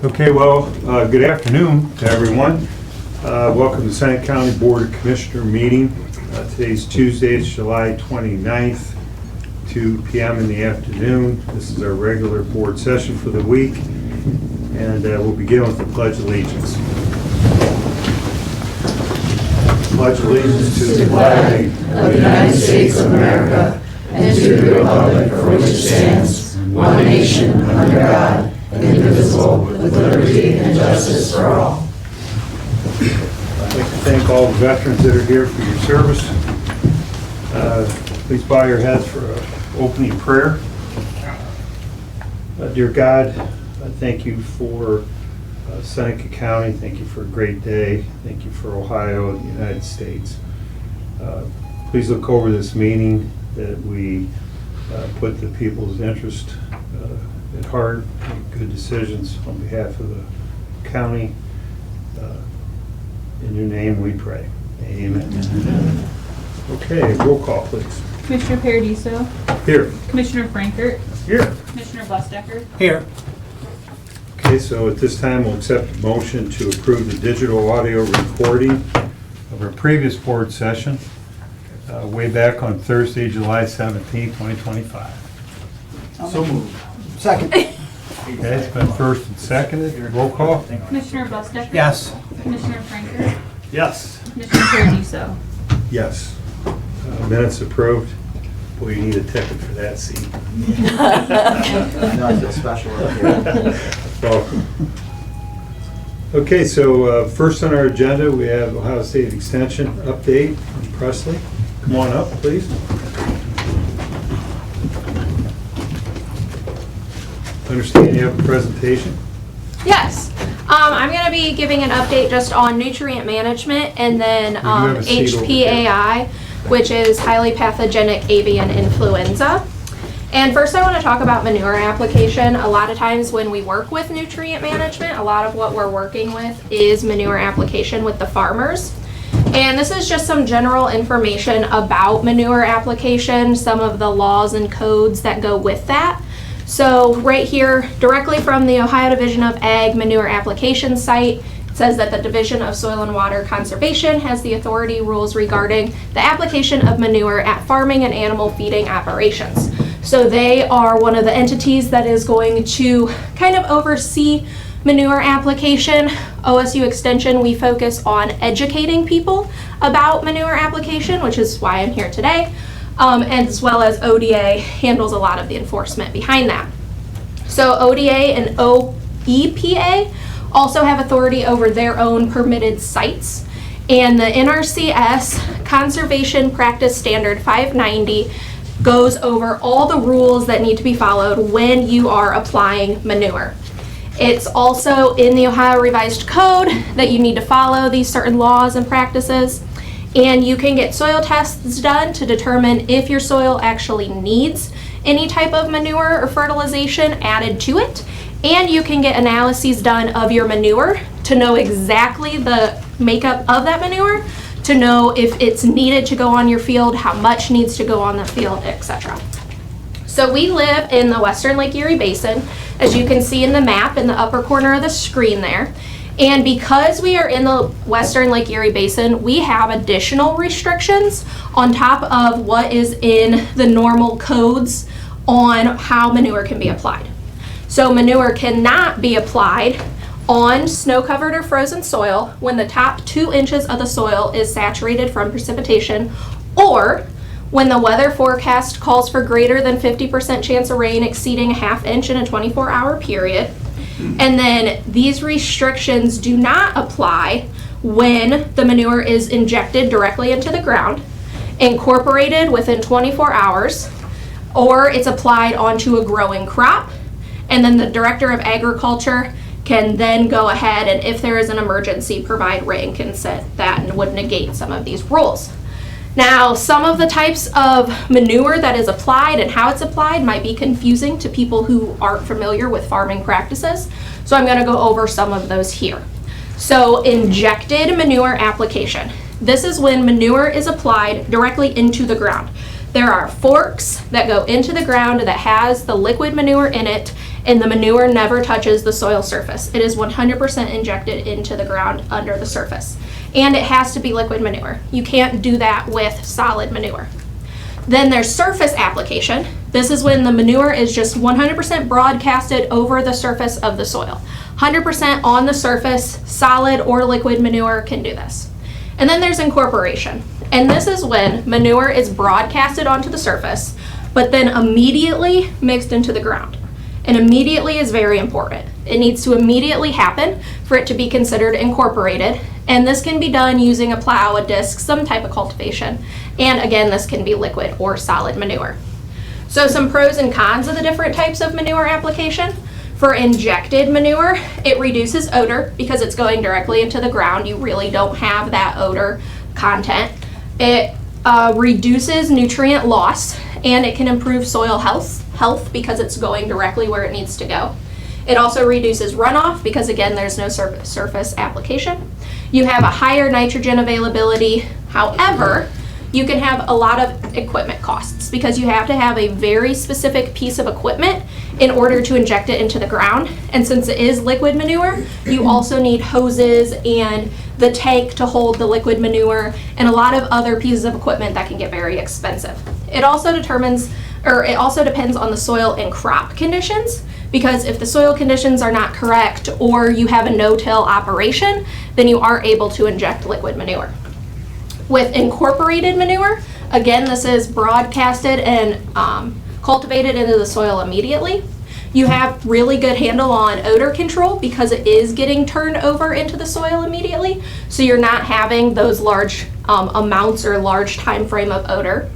Okay, well, good afternoon to everyone. Welcome to Seneca County Board of Commissioner meeting. Today's Tuesday, it's July 29th, 2 p.m. in the afternoon. This is our regular board session for the week, and we'll begin with the Pledge of Allegiance. Pledge allegiance to the flag of the United States of America and to the republic for which it stands, one nation, under God, indivisible, with liberty and justice for all. I'd like to thank all the veterans that are here for your service. Please bow your heads for an opening prayer. Dear God, thank you for Seneca County. Thank you for a great day. Thank you for Ohio and the United States. Please look over this meeting, that we put the people's interest at heart, make good decisions on behalf of the county. In your name we pray. Amen. Okay, roll call, please. Commissioner Paradiso. Here. Commissioner Frankert. Here. Commissioner Busdecker. Here. Okay, so at this time, we'll accept a motion to approve the digital audio recording of our previous board session way back on Thursday, July 17, 2025. So moved. Second. Okay, it's been first and seconded. Roll call? Commissioner Busdecker. Yes. Commissioner Frankert. Yes. Commissioner Paradiso. Yes. Minutes approved. Boy, you need a ticket for that seat. I know I feel special up here. Welcome. Okay, so first on our agenda, we have Ohio State Extension update from Presley. Come on up, please. Understand you have a presentation? Yes. I'm going to be giving an update just on nutrient management and then have a seat over HPAI, which is highly pathogenic avian influenza. And first I want to talk about manure application. A lot of times when we work with nutrient management, a lot of what we're working with is manure application with the farmers. And this is just some general information about manure application, some of the laws and codes that go with that. So right here, directly from the Ohio Division of Ag Manure Application site, it says that the Division of Soil and Water Conservation has the authority rules regarding the application of manure at farming and animal feeding operations. So they are one of the entities that is going to kind of oversee manure application. OSU Extension, we focus on educating people about manure application, which is why I'm here today. As well as ODA handles a lot of the enforcement behind that. So ODA and OEPA also have authority over their own permitted sites. And the NRCS Conservation Practice Standard 590 goes over all the rules that need to be followed when you are applying manure. It's also in the Ohio Revised Code that you need to follow these certain laws and practices. And you can get soil tests done to determine if your soil actually needs any type of manure or fertilization added to it. And you can get analyses done of your manure to know exactly the makeup of that manure, to know if it's needed to go on your field, how much needs to go on the field, etc. So we live in the Western Lake Erie Basin, as you can see in the map in the upper corner of the screen there. And because we are in the Western Lake Erie Basin, we have additional restrictions on top of what is in the normal codes on how manure can be applied. So manure cannot be applied on snow-covered or frozen soil when the top 2 inches of the soil is saturated from precipitation, or when the weather forecast calls for greater than 50% chance of rain exceeding a ½ inch in a 24-hour period. And then these restrictions do not apply when the manure is injected directly into the ground, incorporated within 24 hours, or it's applied onto a growing crop. And then the Director of Agriculture can then go ahead and, if there is an emergency, provide written consent that and would negate some of these rules. Now, some of the types of manure that is applied and how it's applied might be confusing to people who aren't familiar with farming practices. So I'm going to go over some of those here. So injected manure application. This is when manure is applied directly into the ground. There are forks that go into the ground that has the liquid manure in it, and the manure never touches the soil surface. It is 100% injected into the ground under the surface. And it has to be liquid manure. You can't do that with solid manure. Then there's surface application. This is when the manure is just 100% broadcasted over the surface of the soil. 100% on the surface, solid or liquid manure can do this. And then there's incorporation. And this is when manure is broadcasted onto the surface, but then immediately mixed into the ground. And immediately is very important. It needs to immediately happen for it to be considered incorporated. And this can be done using a plow, a disc, some type of cultivation. And again, this can be liquid or solid manure. So some pros and cons of the different types of manure application. For injected manure, it reduces odor because it's going directly into the ground. You really don't have that odor content. It reduces nutrient loss, and it can improve soil health because it's going directly where it needs to go. It also reduces runoff because, again, there's no surface application. You have a higher nitrogen availability. However, you can have a lot of equipment costs because you have to have a very specific piece of equipment in order to inject it into the ground. And since it is liquid manure, you also need hoses and the tank to hold the liquid manure and a lot of other pieces of equipment that can get very expensive. It also depends on the soil and crop conditions, because if the soil conditions are not correct or you have a no-till operation, then you are able to inject liquid manure. With incorporated manure, again, this is broadcasted and cultivated into the soil immediately. You have really good handle on odor control because it is getting turned over into the soil immediately, so you're not having those large amounts or large time frame of odor.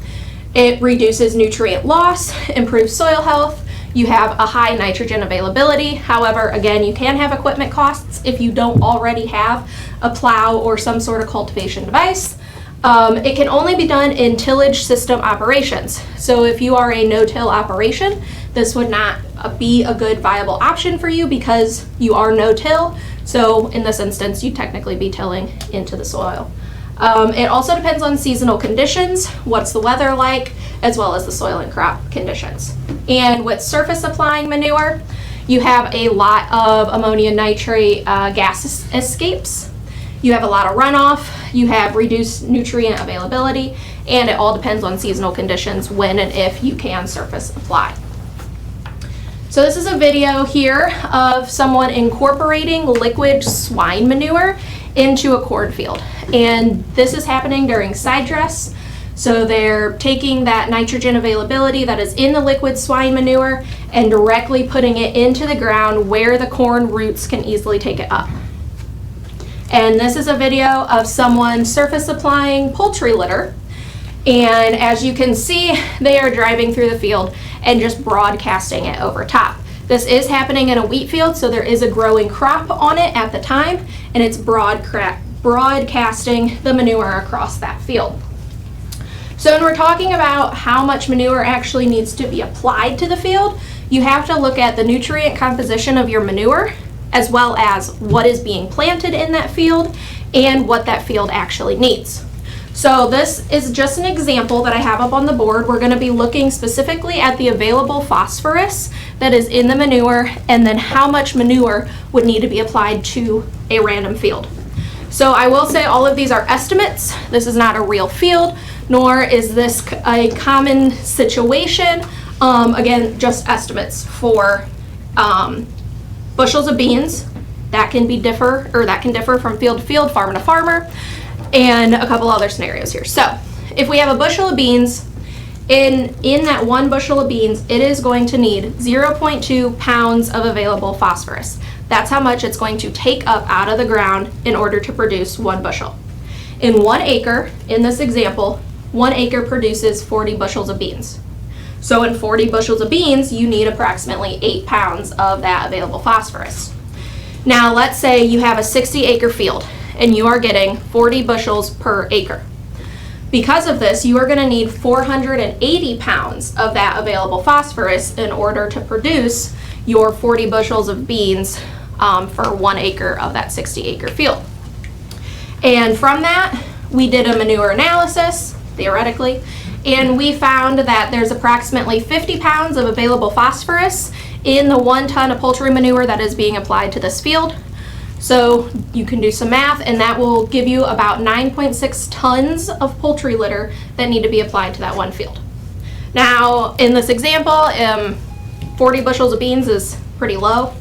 It reduces nutrient loss, improves soil health. You have a high nitrogen availability. However, again, you can have equipment costs if you don't already have a plow or some sort of cultivation device. It can only be done in tillage system operations. So if you are a no-till operation, this would not be a good viable option for you because you are no-till. So in this instance, you'd technically be tilling into the soil. It also depends on seasonal conditions, what's the weather like, as well as the soil and crop conditions. And with surface applying manure, you have a lot of ammonium nitrate gas escapes. You have a lot of runoff, you have reduced nutrient availability, and it all depends on seasonal conditions when and if you can surface apply. So this is a video here of someone incorporating liquid swine manure into a cornfield. And this is happening during side dress. So they're taking that nitrogen availability that is in the liquid swine manure and directly putting it into the ground where the corn roots can easily take it up. And this is a video of someone surface applying poultry litter. And as you can see, they are driving through the field and just broadcasting it over top. This is happening in a wheat field, so there is a growing crop on it at the time, and it's broadcasting the manure across that field. So when we're talking about how much manure actually needs to be applied to the field, you have to look at the nutrient composition of your manure, as well as what is being planted in that field and what that field actually needs. So this is just an example that I have up on the board. We're going to be looking specifically at the available phosphorus that is in the manure and then how much manure would need to be applied to a random field. So I will say all of these are estimates. This is not a real field, nor is this a common situation. Again, just estimates for bushels of beans. That can differ from field to field, farmer to farmer, and a couple other scenarios here. So if we have a bushel of beans, in that one bushel of beans, it is going to need 0.2 pounds of available phosphorus. That's how much it's going to take up out of the ground in order to produce one bushel. In 1 acre, in this example, 1 acre produces 40 bushels of beans. So in 40 bushels of beans, you need approximately 8 pounds of that available phosphorus. Now let's say you have a 60-acre field and you are getting 40 bushels per acre. Because of this, you are going to need 480 pounds of that available phosphorus in order to produce your 40 bushels of beans for 1 acre of that 60-acre field. And from that, we did a manure analysis, theoretically, and we found that there's approximately 50 pounds of available phosphorus in the 1 ton of poultry manure that is being applied to this field. So you can do some math, and that will give you about 9.6 tons of poultry litter that need to be applied to that one field. Now, in this example, 40 bushels of beans is pretty low,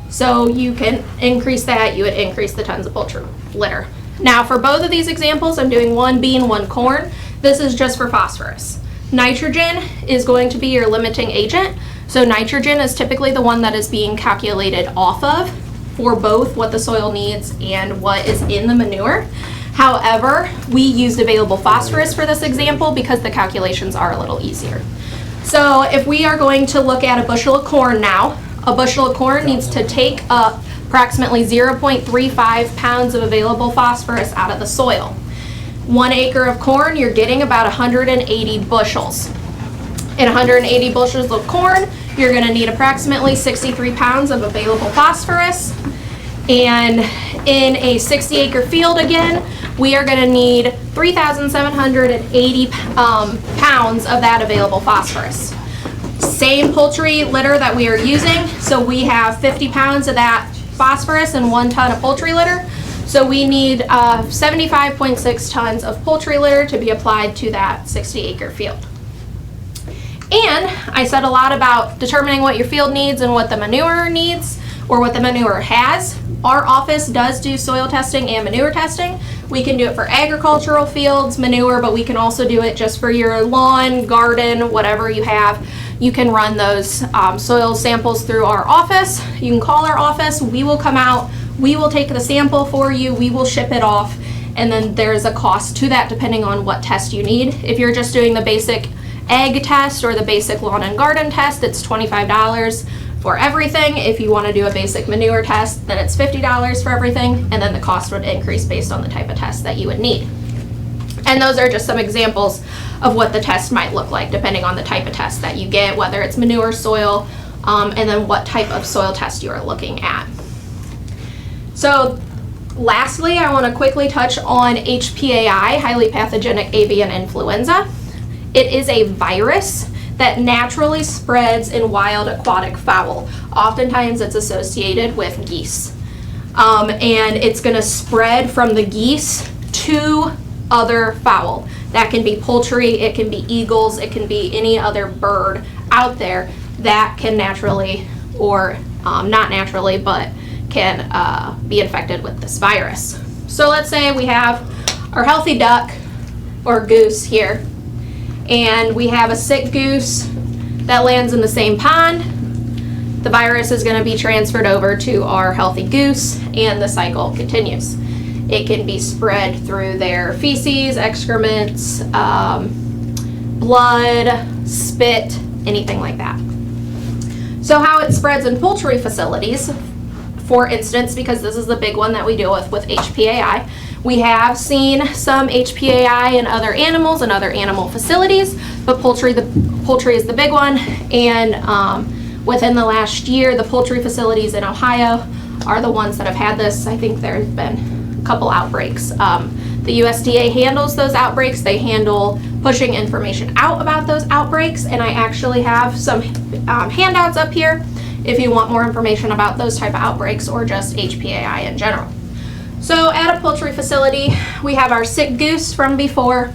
so you can increase that. You would increase the tons of poultry litter. Now, for both of these examples, I'm doing 1 bean, 1 corn. This is just for phosphorus. Nitrogen is going to be your limiting agent. So nitrogen is typically the one that is being calculated off of for both what the soil needs and what is in the manure. However, we used available phosphorus for this example because the calculations are a little easier. So if we are going to look at a bushel of corn now, a bushel of corn needs to take up approximately 0.35 pounds of available phosphorus out of the soil. 1 acre of corn, you're getting about 180 bushels. In 180 bushels of corn, you're going to need approximately 63 pounds of available phosphorus. And in a 60-acre field again, we are going to need 3,780 pounds of that available phosphorus. Same poultry litter that we are using, so we have 50 pounds of that phosphorus and 1 ton of poultry litter. So we need 75.6 tons of poultry litter to be applied to that 60-acre field. And I said a lot about determining what your field needs and what the manure needs or what the manure has. Our office does do soil testing and manure testing. We can do it for agricultural fields, manure, but we can also do it just for your lawn, garden, whatever you have. You can run those soil samples through our office. You can call our office. We will come out. We will take the sample for you. We will ship it off. And then there's a cost to that depending on what test you need. If you're just doing the basic egg test or the basic lawn and garden test, it's $25 for everything. If you want to do a basic manure test, then it's $50 for everything, and then the cost would increase based on the type of test that you would need. And those are just some examples of what the test might look like depending on the type of test that you get, whether it's manure, soil, and then what type of soil test you are looking at. So lastly, I want to quickly touch on HPAI, highly pathogenic avian influenza. It is a virus that naturally spreads in wild aquatic fowl. Oftentimes it's associated with geese. And it's going to spread from the geese to other fowl. That can be poultry, it can be eagles, it can be any other bird out there that can naturally, or not naturally, but can be infected with this virus. So let's say we have our healthy duck or goose here, and we have a sick goose that lands in the same pond. The virus is going to be transferred over to our healthy goose, and the cycle continues. It can be spread through their feces, excrements, blood, spit, anything like that. So how it spreads in poultry facilities, for instance, because this is the big one that we deal with HPAI, we have seen some HPAI in other animals and other animal facilities, but poultry is the big one. And within the last year, the poultry facilities in Ohio are the ones that have had this. I think there have been a couple outbreaks. The USDA handles those outbreaks. They handle pushing information out about those outbreaks, and I actually have some handouts up here if you want more information about those type of outbreaks or just HPAI in general. So at a poultry facility, we have our sick goose from before.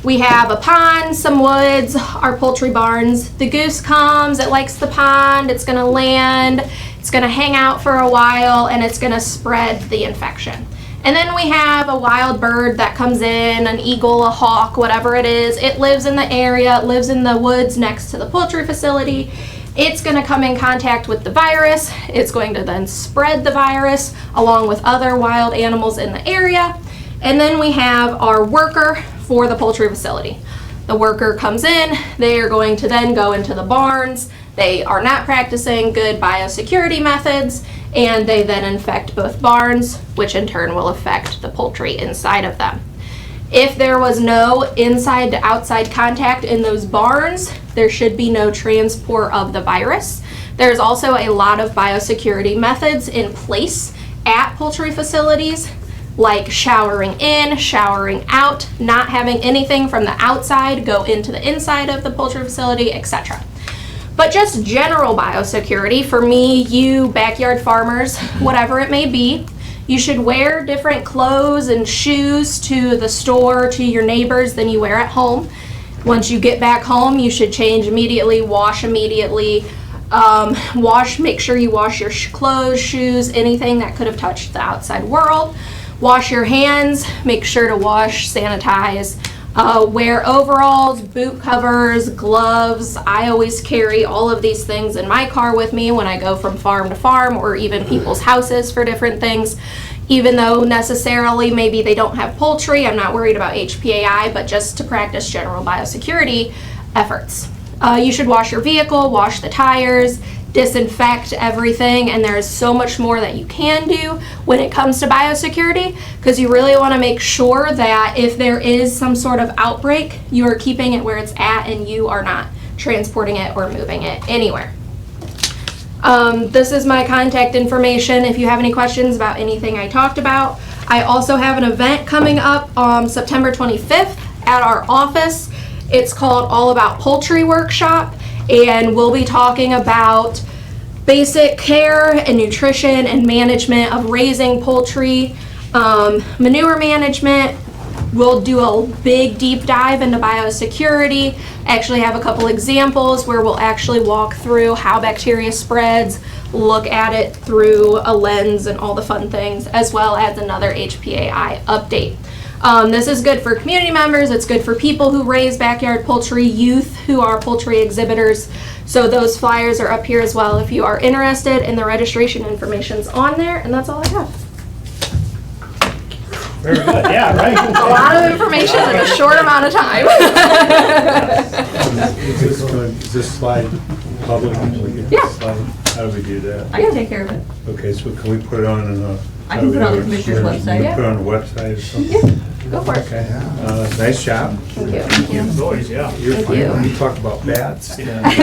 We have a pond, some woods, our poultry barns. The goose comes, it likes the pond, it's gonna land, it's gonna hang out for a while, and it's gonna spread the infection. And then we have a wild bird that comes in, an eagle, a hawk, whatever it is. It lives in the area, it lives in the woods next to the poultry facility. It's going to come in contact with the virus. It's going to then spread the virus along with other wild animals in the area. And then we have our worker for the poultry facility. The worker comes in, they are going to then go into the barns. They are not practicing good biosecurity methods, and they then infect both barns, which in turn will affect the poultry inside of them. If there was no inside to outside contact in those barns, there should be no transport of the virus. There's also a lot of biosecurity methods in place at poultry facilities like showering in, showering out, not having anything from the outside go into the inside of the poultry facility, etc. But just general biosecurity, for me, you, backyard farmers, whatever it may be, you should wear different clothes and shoes to the store, to your neighbors than you wear at home. Once you get back home, you should change immediately, wash immediately, make sure you wash your clothes, shoes, anything that could have touched the outside world. Wash your hands, make sure to wash, sanitize. Wear overalls, boot covers, gloves. I always carry all of these things in my car with me when I go from farm to farm or even people's houses for different things. Even though necessarily maybe they don't have poultry, I'm not worried about HPAI, but just to practice general biosecurity efforts. You should wash your vehicle, wash the tires, disinfect everything, and there's so much more that you can do when it comes to biosecurity, because you really want to make sure that if there is some sort of outbreak, you are keeping it where it's at and you are not transporting it or moving it anywhere. This is my contact information if you have any questions about anything I talked about. I also have an event coming up on September 25th at our office. It's called All About Poultry Workshop, and we'll be talking about basic care and nutrition and management of raising poultry, manure management. We'll do a big deep dive into biosecurity, actually have a couple examples where we'll actually walk through how bacteria spreads, look at it through a lens and all the fun things, as well as another HPAI update. This is good for community members, it's good for people who raise backyard poultry, youth who are poultry exhibitors. So those flyers are up here as well if you are interested, and the registration information's on there, and that's all I have. Very good, yeah, right. A lot of information in a short amount of time. Is this slide public? Yeah. How do we do that? I can take care of it. Okay, so can we put it on I can put it on the commissioner's website. Can we put it on the website or something? Go for it. Okay, nice job. Thank you. Always, yeah. You're Thank fine. you. You talked about bats. Everything.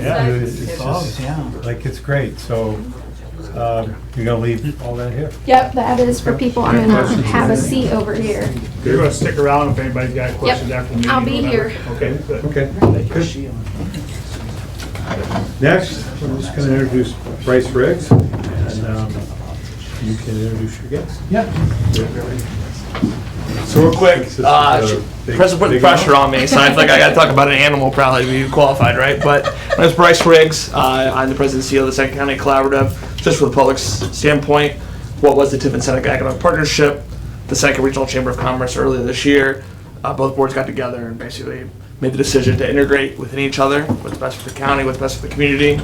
Yeah. It's just, like, it's great, so, you're gonna leave all that here? Yep, that is for people. I'm gonna have a seat over here. You're gonna stick around if anybody's got questions after the meeting? I'll be or whatever? here. Okay, good. Okay, good. Next, I'm just gonna introduce Bryce Riggs, and, you can introduce your guest. So real quick, This is a big- President put the big pressure amount. on me, so I feel like I gotta talk about an animal probably to be qualified, right? But my name's Bryce Riggs. I'm the president and CEO of the Second County Collaborative. Just from the public's standpoint, what was the Tiffin Seneca Economic Partnership, the Seneca Regional Chamber of Commerce earlier this year. Both boards got together and basically made the decision to integrate within each other, what's best for the county, what's best for the community.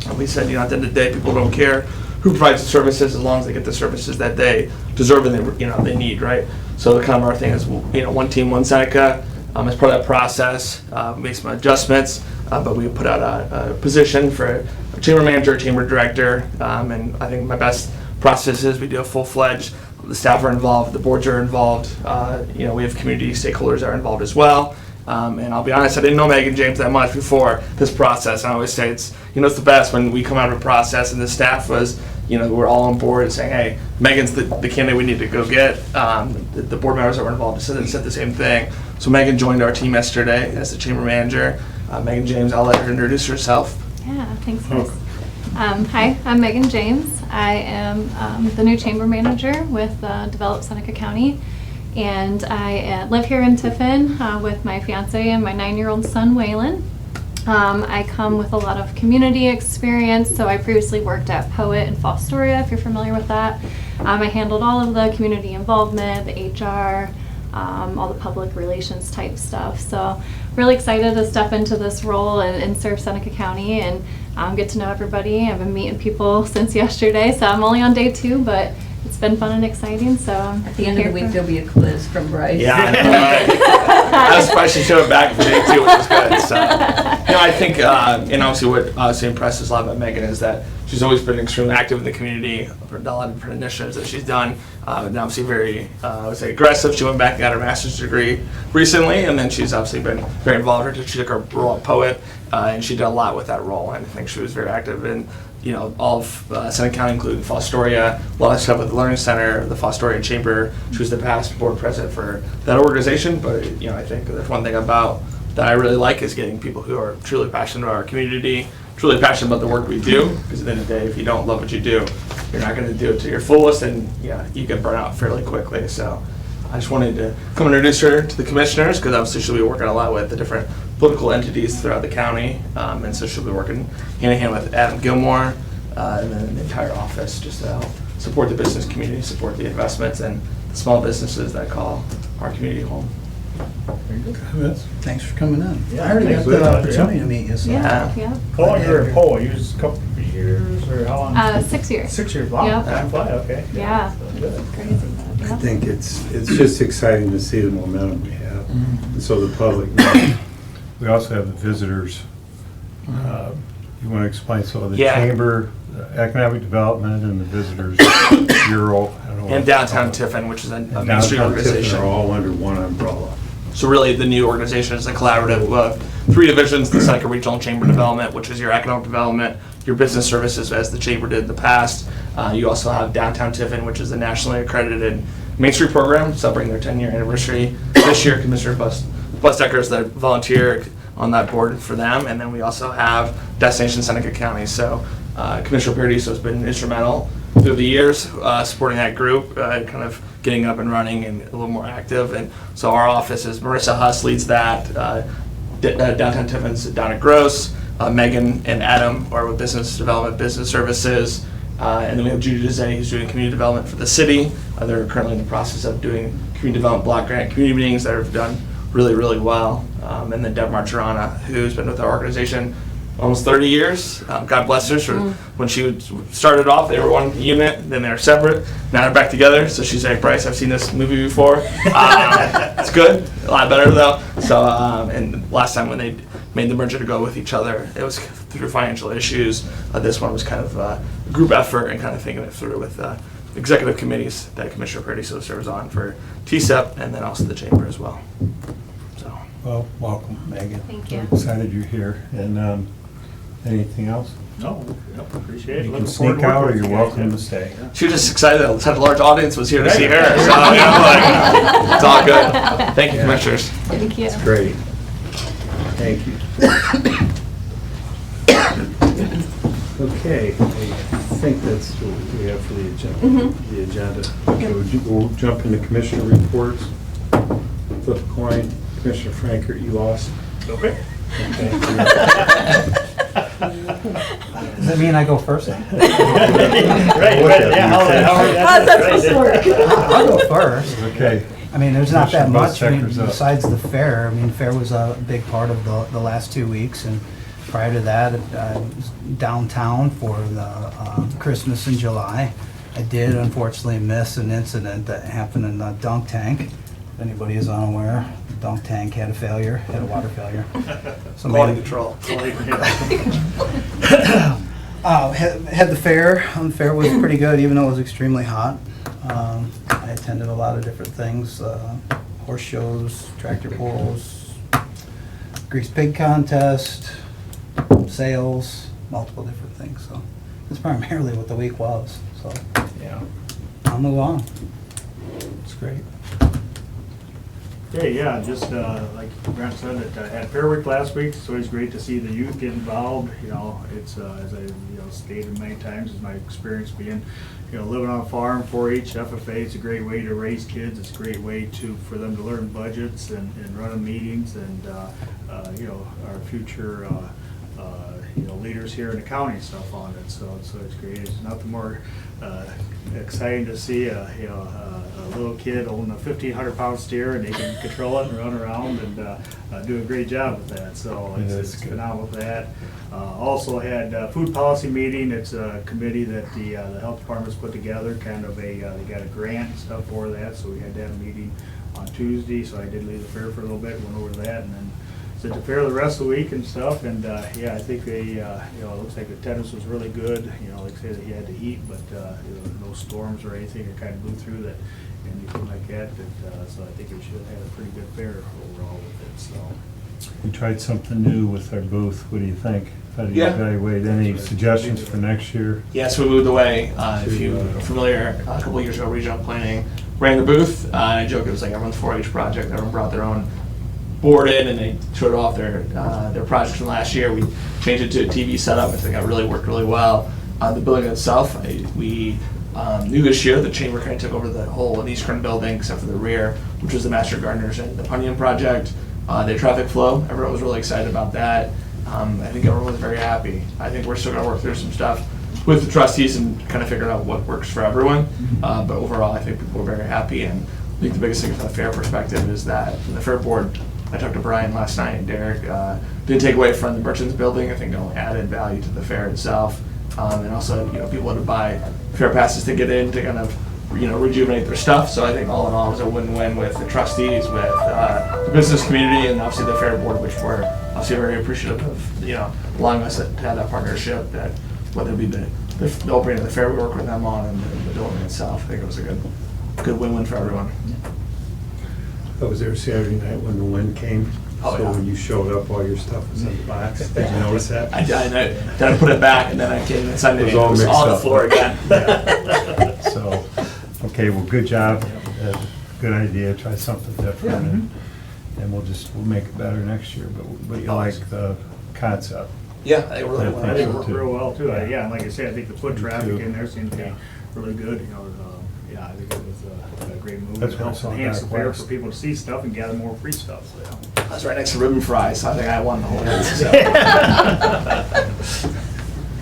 And we said, at the end of the day, people don't care who provides the services as long as they get the services that they deserve and they need, right? So kind of our thing is, one team, one Seneca. As part of that process, made some adjustments, but we put out a position for a chamber manager, chamber director, and I think my best process is we do a full-fledged, the staff are involved, the boards are involved, we have community stakeholders that are involved as well. And I'll be honest, I didn't know Megan James that much before this process. I always say it's the best when we come out of a process and the staff was, we're all on board and saying, hey, Megan's the candidate we need to go get. The board members that were involved said the same thing. So Megan joined our team yesterday as the chamber manager. Megan James, I'll let her introduce herself. Yeah, thanks, Chris. Hi, I'm Megan James. I am the new chamber manager with Develop Seneca County. And I live here in Tiffin with my fiance and my 9-year-old son, Waylon. I come with a lot of community experience, so I previously worked at Poet in Fostoria, if you're familiar with that. I handled all of the community involvement, the HR, all the public relations type stuff. So really excited to step into this role and serve Seneca County and get to know everybody. I've been meeting people since yesterday, so I'm only on day 2, but it's been fun and exciting. So At the end of the week, there'll be a quiz from Bryce. Yeah, I know, right? I was surprised she showed it back for day 2, which is good. So, I think, and obviously what obviously impresses a lot about Megan is that she's always been extremely active in the community, for a lot of different initiatives that she's done, and obviously very, I would say, aggressive. She went back and got her master's degree recently, and then she's obviously been very involved. She took her role at Poet, and she did a lot with that role, and I think she was very active in you know, all of Seneca County, including Fostoria, a lot of stuff with the Learning Center, the Fostoria Chamber. She was the past board president for that organization, but, you know, I think there's one thing about that I really like is getting people who are truly passionate about our community, truly passionate about the work we do, because at the end of the day, if you don't love what you do, you're not going to do it to your fullest, and yeah, you get burnt out fairly quickly. So I just wanted to come introduce her to the commissioners, because obviously she'll be working a lot with the different political entities throughout the county, and so she'll be working hand in hand with Adam Gilmore and then the entire office just to help support the business community, support the investments and the small businesses that call our community home. Thanks for coming in. Yeah, I already thanks got for the that, opportunity to meet you, so. Yeah, yeah. How long you were at Poa? You was a couple of years or how long? 6 years. 6 years. Wow, Yep. time fly, okay. Yeah. Good. Crazy. I Yeah. think it's just exciting to see the momentum we have, and so the public knows. We also have the visitors. You want to explain, so the Yeah. Chamber, Economic Development, and the Visitors Bureau. I don't know And what Downtown to call it. Tiffin, which is a Main Street Downtown Tiffin organization. are all under one umbrella. So really, the new organization is a collaborative of 3 divisions: the Seneca Regional Chamber Development, which is your economic development, your business services, as the chamber did in the past. You also have Downtown Tiffin, which is a nationally accredited Main Street program, celebrating their 10-year anniversary this year. Commissioner Busdecker is the volunteer on that board for them, and then we also have Destination Seneca County. So Commissioner Paradiso has been instrumental through the years supporting that group, kind of getting up and running and a little more active. And so our office is Marissa Huss leads that. Downtown Tiffin's Donna Gross, Megan and Adam are with business development, business services, and then we have Judy Dezay who's doing community development for the city. They're currently in the process of doing community development block grant community meetings that have done really, really well. And then Deb Marcherana, who's been with our organization almost 30 years. God bless her. When she started off, they were one unit, then they were separate. Now they're back together. So she's like, Bryce, I've seen this movie before. It's good, a lot better though. So, and last time when they made the merger to go with each other, it was through financial issues. This one was kind of a group effort and kind of thinking it through with executive committees that Commissioner Paradiso serves on for TCEP and then also the chamber as well. So. Well, welcome, Megan. Thank you. We're excited you're here. And anything else? No, appreciate it. You can Looking forward sneak to out, or working you're with you guys, welcome yeah. to stay. She was just excited that such a large audience was here to see her. So, you know, like, it's all good. Thank you, commissioners. Thank you. Great. Thank you. Okay, I think that's what we have for the agenda. The agenda. Okay, we'll jump into commissioner reports. Flip a coin. Commissioner Franker, you lost. Okay. Okay. Does that mean I go first? Right, yeah, How's that supposed to work? I'll go first. Okay. I mean, there's not that Commissioner much, I mean, Busdecker's up. besides the fair. I mean, fair was a big part of the last 2 weeks, and prior to that, I was downtown for the Christmas in July. I did unfortunately miss an incident that happened in the dunk tank. If anybody is unaware, the dunk tank had a water failure. So Quality maybe- control. Had the fair. The fair was pretty good, even though it was extremely hot. I attended a lot of different things, horse shows, tractor pulls, grease pig contest, sales, multiple different things. So that's primarily what the week was. So Yeah, I'll move on. it's great. Okay, yeah, just like Brent said, I had Fair Week last week. It's always great to see the youth get involved. You know, it's as I stated many times, is my experience being living on a farm, 4-H, FFA. It's a great way to raise kids. It's a great way for them to learn budgets and run meetings and our future leaders here in the county and stuff on it. So it's great. It's nothing more exciting to see a little kid holding a 1,500-pound steer and they can control it and run around and do a great job with that. So it's been out with that. Also had a food policy meeting. It's a committee that the health department's put together. Kind of they got a grant and stuff for that. So we had that meeting on Tuesday. So I did leave the fair for a little bit, went over that, and then at the fair the rest of the week and stuff, and yeah, I think they, it looks like attendance was really good. Like I say, that he had the heat, but no storms or anything. It kind of blew through that, anything like that. So I think we should have had a pretty good fair overall with it. So We tried something new with our booth. What do you think? How do you Yeah. evaluate? Any suggestions for next year? Yes, we moved away. If you are familiar, a couple of years ago, regional planning ran the booth. And I joke it was like everyone's 4-H project. Everyone brought their own board in and they showed off their projects from last year. We changed it to a TV setup. I think that really worked really well. The building itself, we knew this year the chamber kind of took over the whole East Kern building except for the rear, which was the Master Gardeners and the Punyon project. Their traffic flow, everyone was really excited about that. I think everyone was very happy. I think we're still going to work through some stuff with the trustees and kind of figure out what works for everyone. But overall, I think people were very happy. And I think the biggest thing from the fair perspective is that from the fair board, I talked to Brian last night and Derek, didn't take away from the Merchants building. I think it only added value to the fair itself. And also, people want to buy fair passes to get in to kind of, rejuvenate their stuff. So I think all in all, it was a win-win with the trustees, with the business community, and obviously the fair board, which we're obviously very appreciative of, allowing us to have that partnership. That whether it be the opening of the fair we work with them on and the building itself, I think it was a good win-win for everyone. I was there Saturday night when the wind came. Oh, So yeah. when you showed up, all your stuff was in the box. Did you notice that? I know. Then I put it back, and then I came in Sunday. It was all mixed on the up. floor again. Yeah. So, okay, well, good job. Good idea. Try something different. And we'll make it better next year. But you like the concept. Yeah, I really I won. I think think it so, worked too. real well too. Yeah, and like I said, I think the foot Me traffic too. in there seemed to be Yeah. really good, yeah, I think it was a great move. That's It what I helps saw enhance the back fair west. for people to see stuff and gather more free stuff, so, yeah. I was right next to Ribbon Fry, so I think I won the whole thing. So.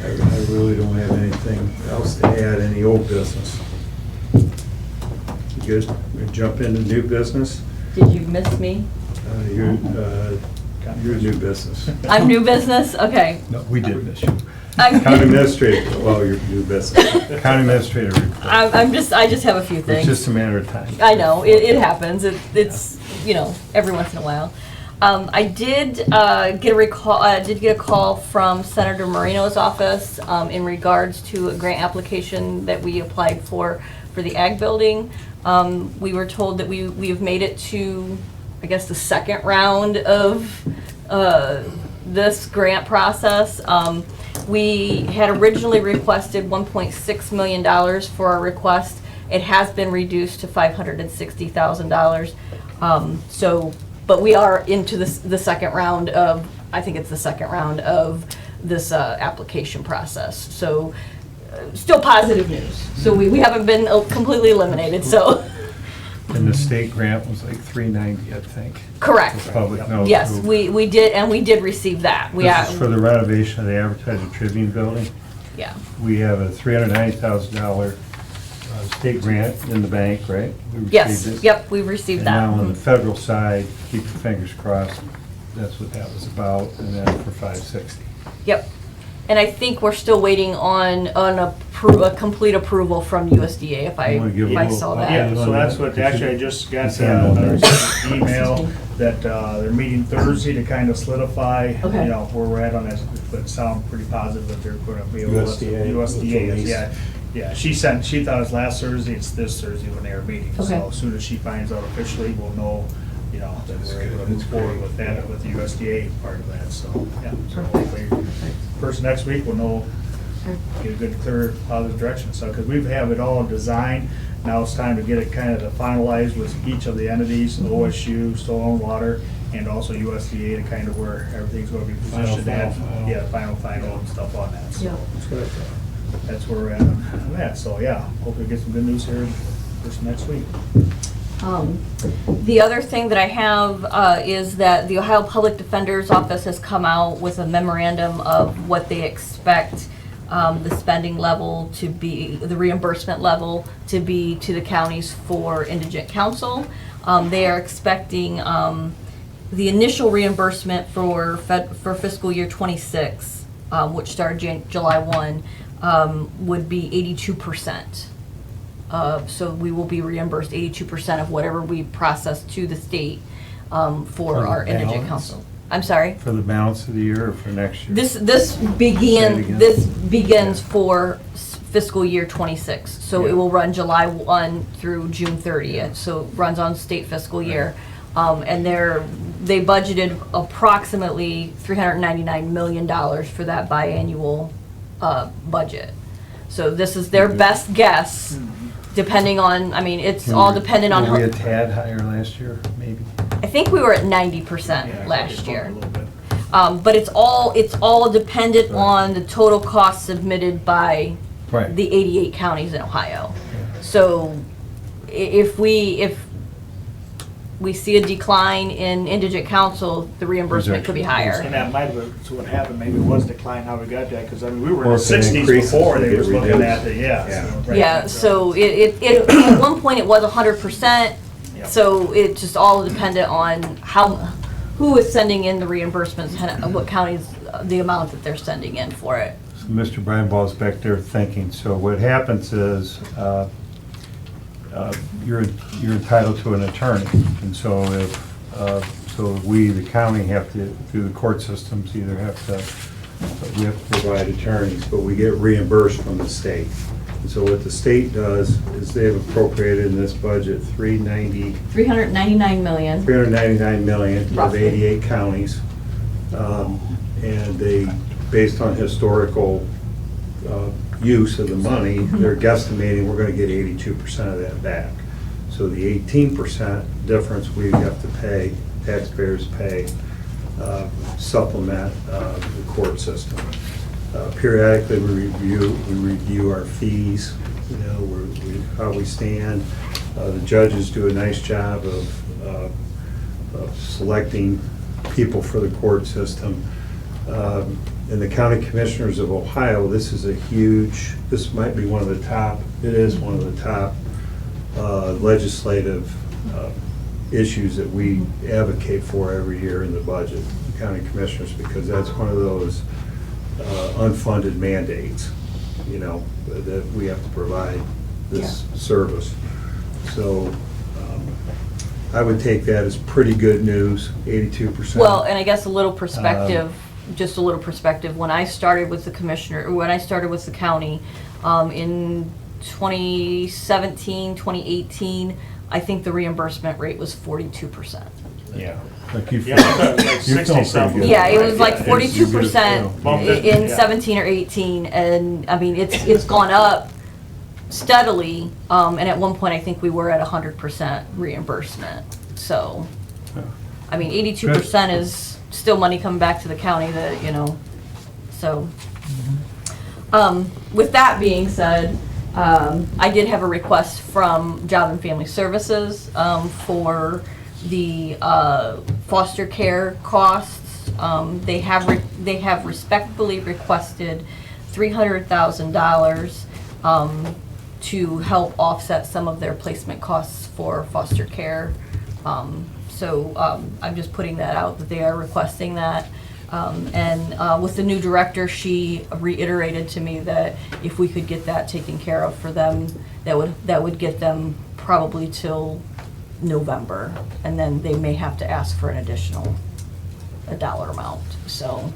I really don't have anything else to add, any old business. You good? We jump into new business? Did you miss me? You're new business. I'm new business? Okay. No, we did miss you. I'm- County administrator, well, you're new business. County administrator report. I just have a few It's things. just a matter of time. I know, it happens. It's, every once in a while. I did get a call from Senator Moreno's office in regards to a grant application that we applied for the ag building. We were told that we have made it to, I guess, the second round of this grant process. We had originally requested $1.6 million for our request. It has been reduced to $560,000. But we are into the second round of, I think it's the second round of this application process. So still positive news. So we haven't been completely eliminated, so. And the state grant was like $390, I think. Correct. For public notice. Yes, we did, and we did receive that. This is for the renovation of the Advertiser Tribune building. Yeah. We have a $390,000 state grant in the bank, right? We Yes, received it. yep, we've received And that. now on the federal side, keep your fingers crossed, that's what that was about, and then for 560. Yep. And I think we're still waiting on a complete approval from USDA, if You wanna give a I little saw update? that. Yeah, on so that's that? what, actually, I just got It's handled. an email that they're meeting Thursday to kind of solidify, Okay. where we're at on this, but it sounds pretty positive that they're going to be able to. USDA, USDA is, release. yeah, she thought it was last Thursday, it's this Thursday when they are meeting. Okay. So as soon as she finds out officially, we'll know, that we're able to move forward with that, with the USDA part of that, so, yeah. So hopefully, first next week, we'll know, get a good, clear, positive direction, so, because we have it all designed, now it's time to get it kind of finalized with each of the entities, OSU, Soil and Water, and also USDA, to kind of where everything's gonna be positioned at. Final. Yeah, final and stuff on that, so. Yeah. That's where we're at on that, so, yeah, hopefully get some good news here this next week. The other thing that I have is that the Ohio Public Defender's Office has come out with a memorandum of what they expect the spending level to be, the reimbursement level to be to the counties for indigent counsel. They are expecting the initial reimbursement for fiscal year 26, which started July 1, would be 82%. So we will be reimbursed 82% of whatever we process to the state for the our indigent balance? counsel. I'm sorry? For the balance of the year or for next year? This begins for fiscal year 26. So it will run July 1 through June 30th. So it runs on state fiscal year. And they budgeted approximately $399 million for that biannual budget. So this is their best guess, depending on, I mean, it's all dependent on, Were we a tad higher last year, maybe? I think we were at 90% Yeah, last probably year. a little bit. But it's all dependent on the total cost submitted by Right. the 88 counties in Ohio. So if we see a decline in indigent council, the reimbursement could be And higher. that might have, so what happened, maybe it was decline how we got that, because I mean, we were in Or the if it 60s increases, before we they get was looking reduced. at the, Yeah. right. Yeah, so it at one point it was 100%, Yeah. so it just all depended on who is sending in the reimbursements, and what counties, the amount that they're sending in for it. So Mr. Brian Ball's back there thinking, so what happens is, you're entitled to an attorney, and so so we, the county, have to, through the court systems, either we have to provide attorneys, but we get reimbursed from the state. And so what the state does is they have appropriated in this budget $399 million. $399 million of Roughly. 88 counties. And they, based on historical use of the money, they're guesstimating we're gonna get 82% of that back. So the 18% difference we have to pay, taxpayers pay, supplement the court system. Periodically, we review our fees, you know, how we stand. The judges do a nice job of selecting people for the court system. And the county commissioners of Ohio, this might be one of the top, it is one of the top legislative issues that we advocate for every year in the budget, the county commissioners, because that's one of those unfunded mandates, you know, that we have to provide this service. So I would take that as pretty good news, 82%. Well, and I guess a little perspective, just a little perspective, when I started with the county, in 2017, 2018, I think the reimbursement rate was 42%. Yeah. Like you Yeah, I thought it was like you're feeling 60-something. pretty good. Yeah, it was like Yeah, 42% Bumped it, in yeah. 17 or 18, and I mean, it's gone up steadily, and at one point, I think we were at 100% reimbursement, so, I mean, 82% is still money coming back to the county that, you know, so. With that being said, I did have a request from Job and Family Services for the foster care costs. They have respectfully requested $300,000 to help offset some of their placement costs for foster care. So I'm just putting that out, that they are requesting that. And with the new director, she reiterated to me that if we could get that taken care of for them, that would get them probably till November, and then they may have to ask for an additional dollar amount. So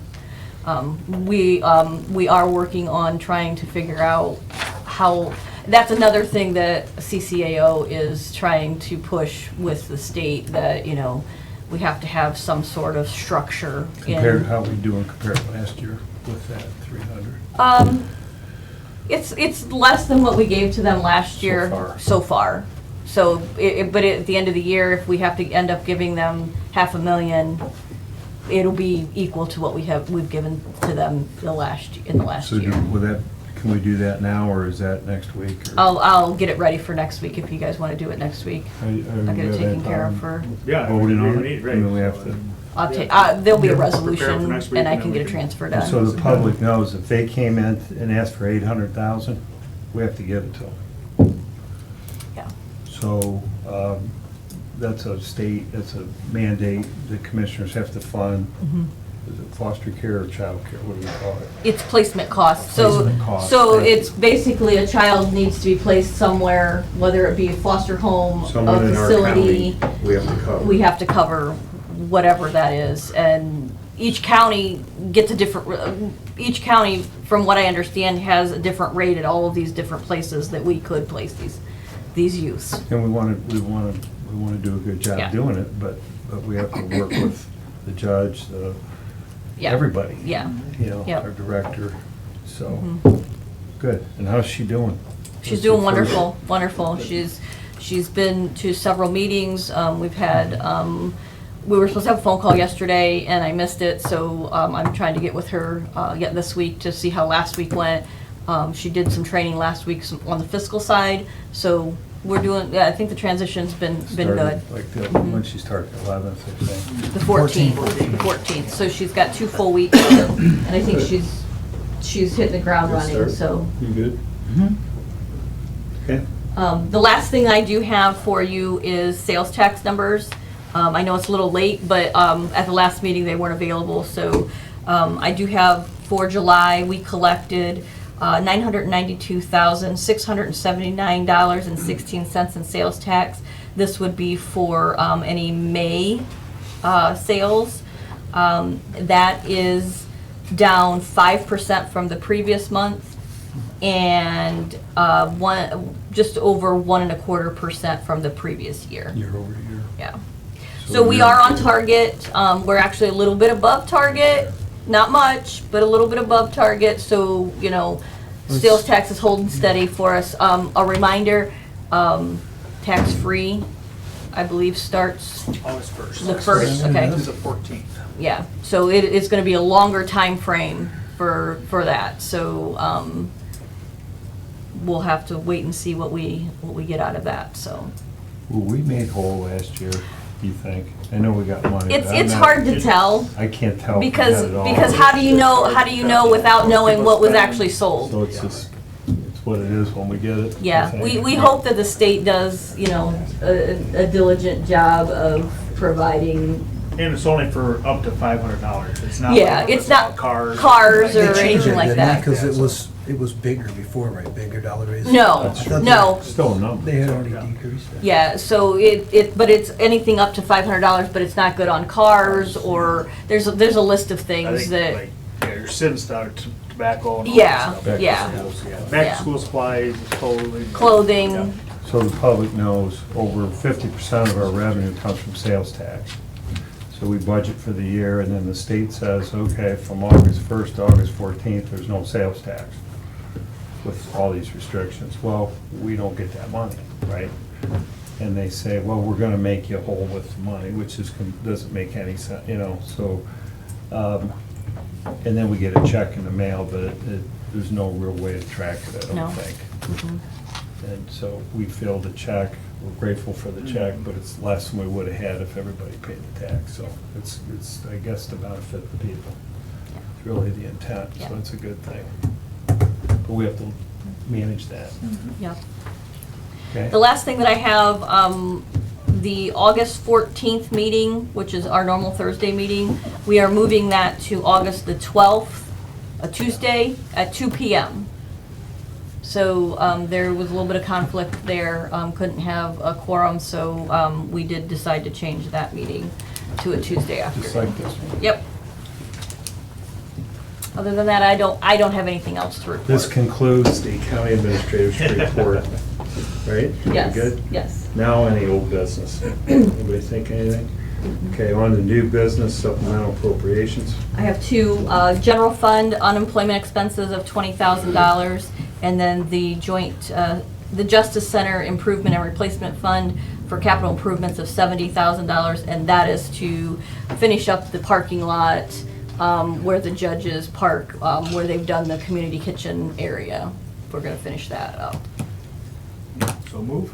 we are working on trying to figure out how. That's another thing that CCAO is trying to push with the state, that, you know, we have to have some sort of structure Compared, in. how we doing compared to last year with that 300? It's less than what we gave to them last year So far. so far. So, but at the end of the year, if we have to end up giving them $500,000, it'll be equal to what we've given to them in the last So year. can we do that now, or is that next week? or- I'll get it ready for next week if you guys want to do it next week. I'll get it taken care of for. Yeah. Voting on we it? need, right. I mean, we have to. I'll take. There'll be a Yeah, prepare for resolution, next week, and I and can then get we a can- transfer And so done. the public knows, if they came in and asked for 800,000, we have to give it to them. Yeah. So that's a mandate the commissioners have to fund. Is it foster care or child care? What do we call it? It's placement costs. Placement costs, So thank you. it's basically a child needs to be placed somewhere, whether it be a foster home, Someone a in our facility. county, we have to cover. We have to cover whatever that is, and each county gets a different, each county, from what I understand, has a different rate at all of these different places that we could place these youths. And we want to we want to do a good Yeah. job doing it, but we have to work with the judge, Yeah. everybody. Yeah. You know, Yep. our director, so, Mhm. good. And how's she doing? She's What's doing her first- wonderful, wonderful. She's been to several meetings. We've had, we were supposed to have a phone call yesterday and I missed it, so I'm trying to get with her yet this week to see how last week went. She did some training last week on the fiscal side, so we're doing, yeah, I think the transition's been good. Started, like, when she started, 11th, I think. The 14th. So she's got 2 full weeks, and I think she's hitting the ground Good running, start. so. You good? Okay. The last thing I do have for you is sales tax numbers. I know it's a little late, but at the last meeting, they weren't available, so I do have, for July, we collected $992,679.16 in sales tax. This would be for any May sales. That is down 5% from the previous month and just over 1.25% from the previous year. Year over year. Yeah. So we are on target. We're actually a little bit above target. Not much, but a little bit above target. So, you know, sales tax is holding steady for us. A reminder, tax-free, I believe, starts August 1st. the 1st, okay. This is the 14th. Yeah, so it's gonna be a longer time frame for that. So, we'll have to wait and see what we get out of that, so. Well, we made whole last year, you think? I know we got money. It's but I'm not- hard to tell. I can't tell. from Because that at all. how do you know without knowing what was actually So sold? it's just, it's what it is when we get it. I Yeah, think. we hope that the state does, you know, a diligent job of providing, And it's only for up to $500. It's not. Yeah, like it's not cars. cars They or changed anything it, like didn't that. Because it was bigger before, right? Bigger dollar raise? No, That's true. no. Still a number. They had already decreased it. Yeah, so but it's anything up to $500, but it's not good on cars or, there's a list of I things think, that, like, yeah, your sin stuff, tobacco and all Yeah, that stuff. Back to yeah. schools. Back Yeah. to school supplies, clothing. clothing, So the public knows over 50% of our revenue comes from sales tax. So we budget for the year and then the state says, okay, from August 1st to August 14th, there's no sales tax with all these restrictions. Well, we don't get that money, right? And they say, well, we're gonna make you whole with the money, which doesn't make any sense, you know, so. And then we get a check in the mail, but there's no real way to track it, I No. don't think. Mhm. And so we filled the check, we're grateful for the check, but it's less than we would have had if everybody paid the tax. So it's, I guess, to benefit the people. It's really the intent, so Yeah. it's a good thing. But we have to manage that, yeah. okay? The last thing that I have, the August 14th meeting, which is our normal Thursday meeting, we are moving that to August the 12th, a Tuesday at 2 PM. So there was a little bit of conflict there, couldn't have a quorum, so we did decide to change that meeting to a Tuesday Just afternoon. like this one. Yep. Other than that, I don't have anything else to report. This concludes the county administrator's report, right? Yes, Good? yes. Now any old business? Anybody think anything? Okay, on to new business, supplemental appropriations. I have 2, general fund unemployment expenses of $20,000, and then the joint, the Justice Center Improvement and Replacement Fund for capital improvements of $70,000, and that is to finish up the parking lot where the judges park, where they've done the community kitchen area. We're gonna finish that up. So move.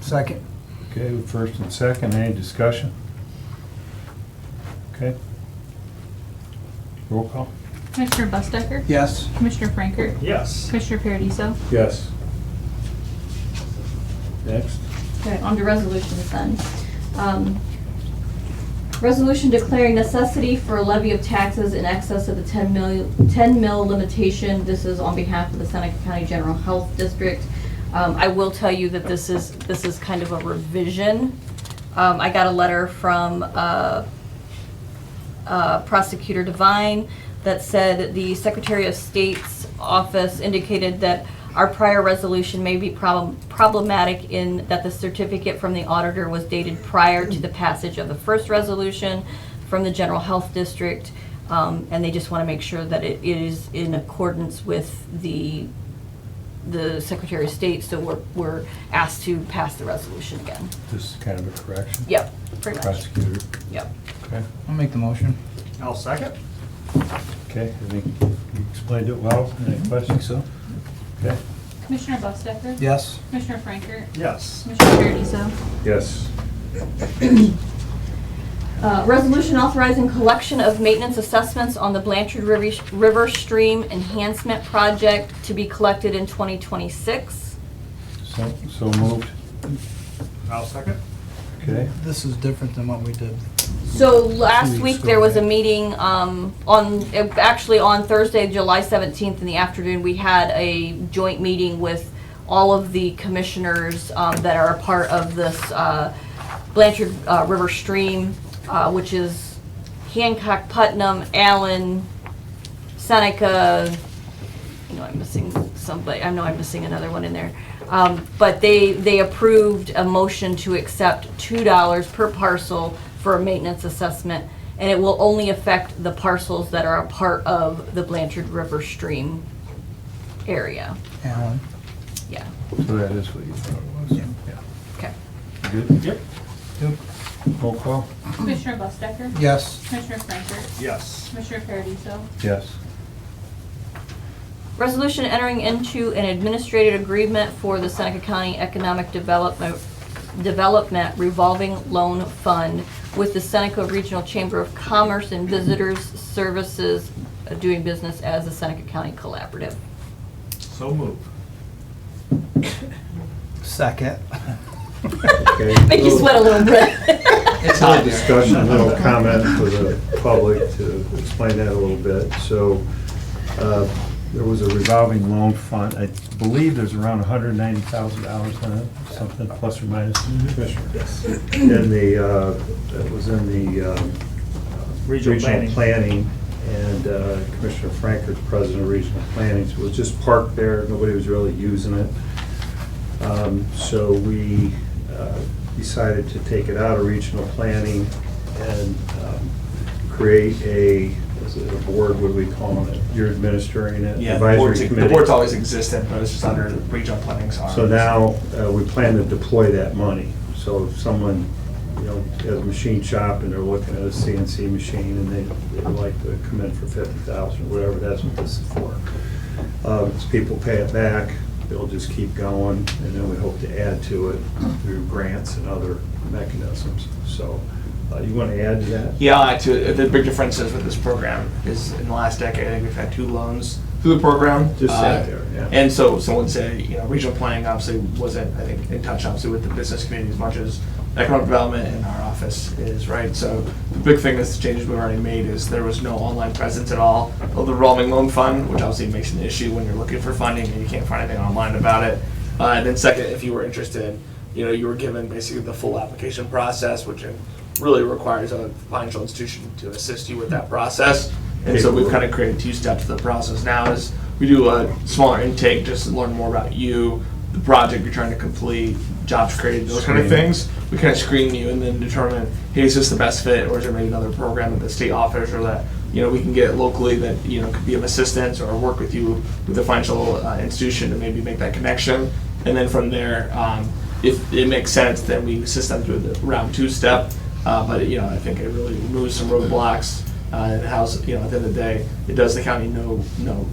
Second. Okay, first and second, any discussion? Okay. Roll call? Commissioner Bustecker? Yes. Commissioner Frankert? Yes. Commissioner Paradiso? Yes. Next. Okay, on to resolutions then. Resolution declaring necessity for a levy of taxes in excess of the 10 mil limitation. This is on behalf of the Seneca County General Health District. I will tell you that this is kind of a revision. I got a letter from Prosecutor Devine that said the Secretary of State's office indicated that Our prior resolution may be problematic in that the certificate from the auditor was dated prior to the passage of the first resolution from the General Health District, and they just want to make sure that it is in accordance with the Secretary of State, so we're asked to pass the resolution again. This is kind of a correction. Yep, pretty much. Prosecutor. Yep. Okay. I'll make the motion. I'll second. Okay, I think you explained it well. Any I think questions? so. Okay. Commissioner Bustecker? Yes. Commissioner Frankert? Yes. Commissioner Paradiso? Yes. Resolution authorizing collection of maintenance assessments on the Blanchard River Stream Enhancement Project to be collected in 2026. So moved. I'll second. Okay. This is different than what we did. So last 2 week, weeks there ago, was a right? meeting actually on Thursday, July 17th in the afternoon, we had a joint meeting with all of the commissioners that are a part of this Blanchard River Stream, which is Hancock, Putnam, Allen, Seneca. I'm missing somebody. I know I'm missing another one in there. But they approved a motion to accept $2 per parcel for a maintenance assessment, and it will only affect the parcels that are a part of the Blanchard River Stream area. Alan. Yeah. So that is what you thought it was? Yeah. Okay. Good? Yep. Yep. Roll call? Commissioner Bustecker? Yes. Commissioner Frankert? Yes. Commissioner Paradiso? Yes. Resolution entering into an administrative agreement for the Seneca County Economic Development Revolving Loan Fund with the Seneca Regional Chamber of Commerce and Visitors Services, doing business as the Seneca County Collaborative. So move. Second. Okay. Make you sweat a little bit. It's Little not discussion, a little comment for the public to explain that a little bit. So, there was a revolving loan fund. I believe there's around $190,000 in it, something plus or minus. Commissioner? Yes. In the, that was in the Regional planning. and Commissioner Franker's president of regional planning. So it was just parked there, nobody was really using it. So we decided to take it out of regional planning and create is it a board, what are we calling it? You're administering it? Yeah, Advisory the committee. board's always existed, but it's just under regional planning. So now, we plan to deploy that money. So if someone, has a machine shop and they're looking at a CNC machine and they would like to come in for $50,000 or whatever, that's what this is for. As people pay it back, they'll just keep going, and then we hope to add to it through grants and other mechanisms. So, you want to add to that? Yeah, I'll add to it. The big difference is with this program is in the last decade, I think we've had 2 loans through the program. Just sat there, yeah. And so someone would say, regional planning obviously wasn't, I think, in touch obviously with the business community as much as economic development in our office is, right? So the big thing that's the changes we've already made is there was no online presence at all of the revolving loan fund, which obviously makes an issue when you're looking for funding and you can't find anything online about it. And then second, if you were interested, you were given basically the full application process, which really requires a financial institution to assist you with that process. And so we've kind of created 2 steps to the process now is we do a smaller intake just to learn more about you, the project you're trying to complete, jobs created, those kind of things. We kind of screen you and then determine, hey, is this the best fit, or is there maybe another program that the state offers or that we can get locally that could be of assistance or work with you with a financial institution to maybe make that connection. And then from there, if it makes sense, then we assist them through the round 2 step. But I think it really removes some roadblocks. And how's at the end of the day, it does the county no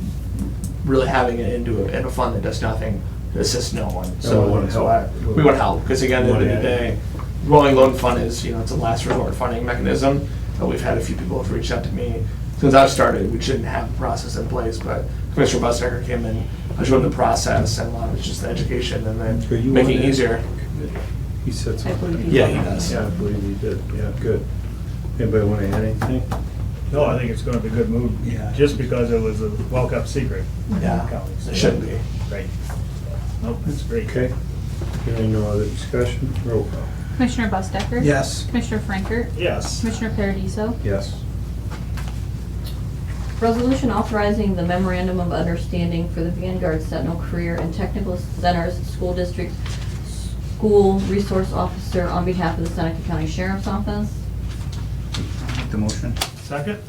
really having it in a fund that does nothing to assist no one. So we wanna that's help. why we want to help, because again, at the end of the day, rolling loan fund is it's a last resort funding mechanism. We've had a few people have reached out to me since I've started. We shouldn't have a process in place, but Commissioner Bustecker came in, I showed him the process, and a lot of it's just the education and Are then you making on it that easier. He said I something. believe Yeah, he does. Yeah, I believe he did. Yeah, good. Anybody want to add anything? No, I think it's gonna be a good move, Yeah. just because it was a well-kept secret in the Yeah, county. So it shouldn't be. Right. Nope, that's great. Okay. Hearing no other discussion, roll call. Commissioner Bustecker? Yes. Commissioner Frankert? Yes. Commissioner Paradiso? Yes. Resolution authorizing the memorandum of understanding for the Vanguard Sentinel Career and Technical Centers School District School Resource Officer on behalf of the Seneca County Sheriff's Office. Make the motion. Second?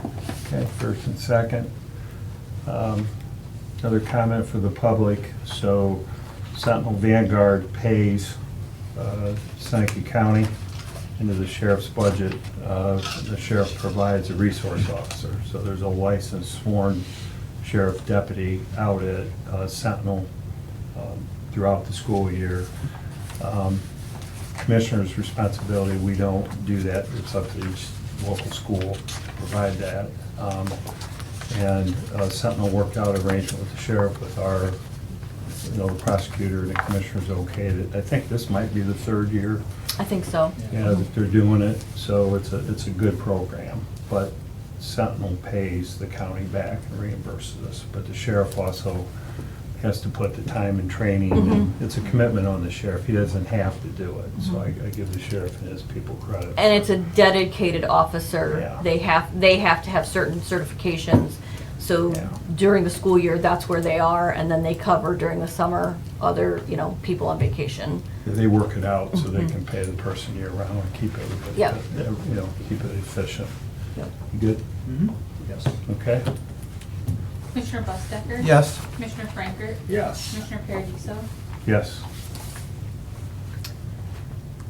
Okay, first and second. Another comment for the public. So Sentinel Vanguard pays Seneca County into the sheriff's budget. The sheriff provides a resource officer. So there's a licensed sworn sheriff deputy out at Sentinel throughout the school year. Commissioner's responsibility, we don't do that. It's up to each local school to provide that. And Sentinel worked out an arrangement with the sheriff, with our, the prosecutor, and the commissioner's okayed it. I think this might be the third year, I think so. that they're doing it, so it's a good program. But Sentinel pays the county back and reimburses us, but the sheriff also has to put the time and training. And it's a commitment on the sheriff. He doesn't have to do it, so I give the sheriff and his people credit. And it's a dedicated officer. Yeah. They have to have certain certifications. So Yeah. during the school year, that's where they are, and then they cover during the summer other, people on vacation. They work it out so they can pay the person year round and keep everybody, Yep. keep it efficient. Yep. You good? Mm-hmm. Yes. Okay? Commissioner Bustecker? Yes. Commissioner Frankert? Yes. Commissioner Paradiso? Yes.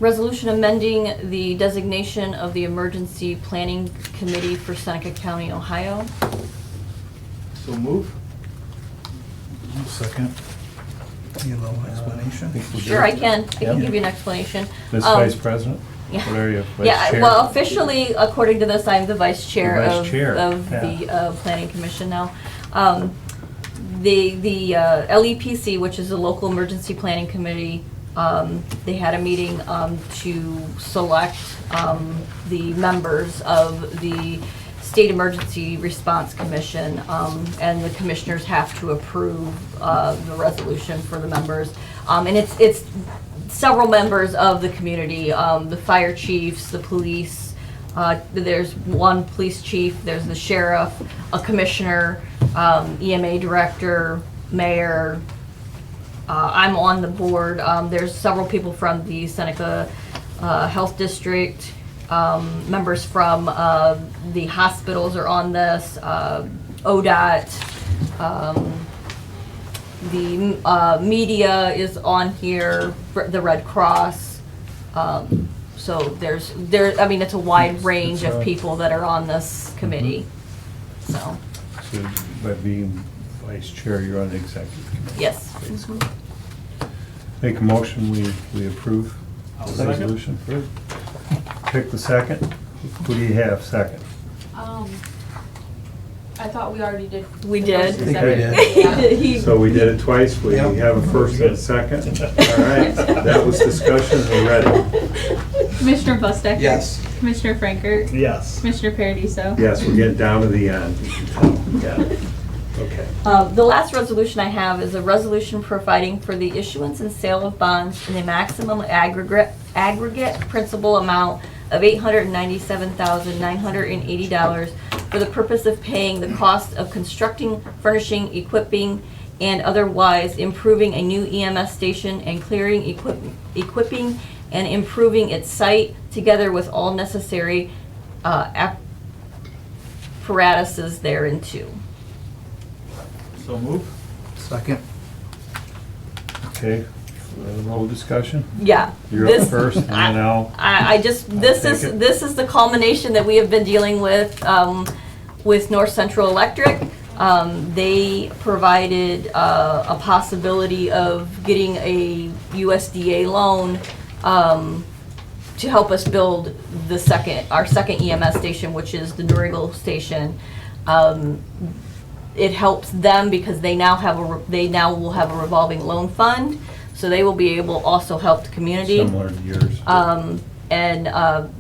Resolution amending the designation of the Emergency Planning Committee for Seneca County, Ohio. So move? Second. Need a little explanation? Sure, I can Yep. give you an explanation. Ms. Um, Vice President? yeah. What are you, Vice Yeah, Chair? well, officially, according to this, I'm the vice chair The vice of chair, the yeah. Planning Commission now. The LEPC, which is the Local Emergency Planning Committee, they had a meeting to select the members of the State Emergency Response Commission, and the commissioners have to approve the resolution for the members. And it's several members of the community, the fire chiefs, the police, there's one police chief, there's the sheriff, a commissioner, EMA director, mayor. I'm on the board. There's several people from the Seneca Health District. Members from the hospitals are on this, ODOT, the media is on here, the Red Cross. So it's a wide range of people that are on this committee. So, So by being Vice Chair, you're on the Executive Committee. yes. Basically. Make a motion, we approve I'll the second. resolution. Pick the second. Who do you have second? I thought we already did. We the did. first and I think we second. did. He- So we did it twice, we Yep. have a first and a second. All right, that was discussion, we're ready. Commissioner Bustecker? Yes. Commissioner Frankert? Yes. Commissioner Paradiso? Yes, we're getting down to the end. You can tell. Yeah. Okay. The last resolution I have is a resolution providing for the issuance and sale of bonds in the maximum aggregate principal amount of $897,980 for the purpose of paying the cost of constructing, furnishing, equipping, and otherwise improving a new EMS station and clearing, equipping, and improving its site, together with all necessary apparatuses thereunto. So move? Second. Okay, a little discussion. Yeah. You're up this- first, and then I'll, I just, this take is, it. this is the culmination that we have been dealing with North Central Electric. They provided a possibility of getting a USDA loan to help us build our second EMS station, which is the Norigal station. It helps them because they now will have a revolving loan fund, so they will be able to also help the community. similar to yours. And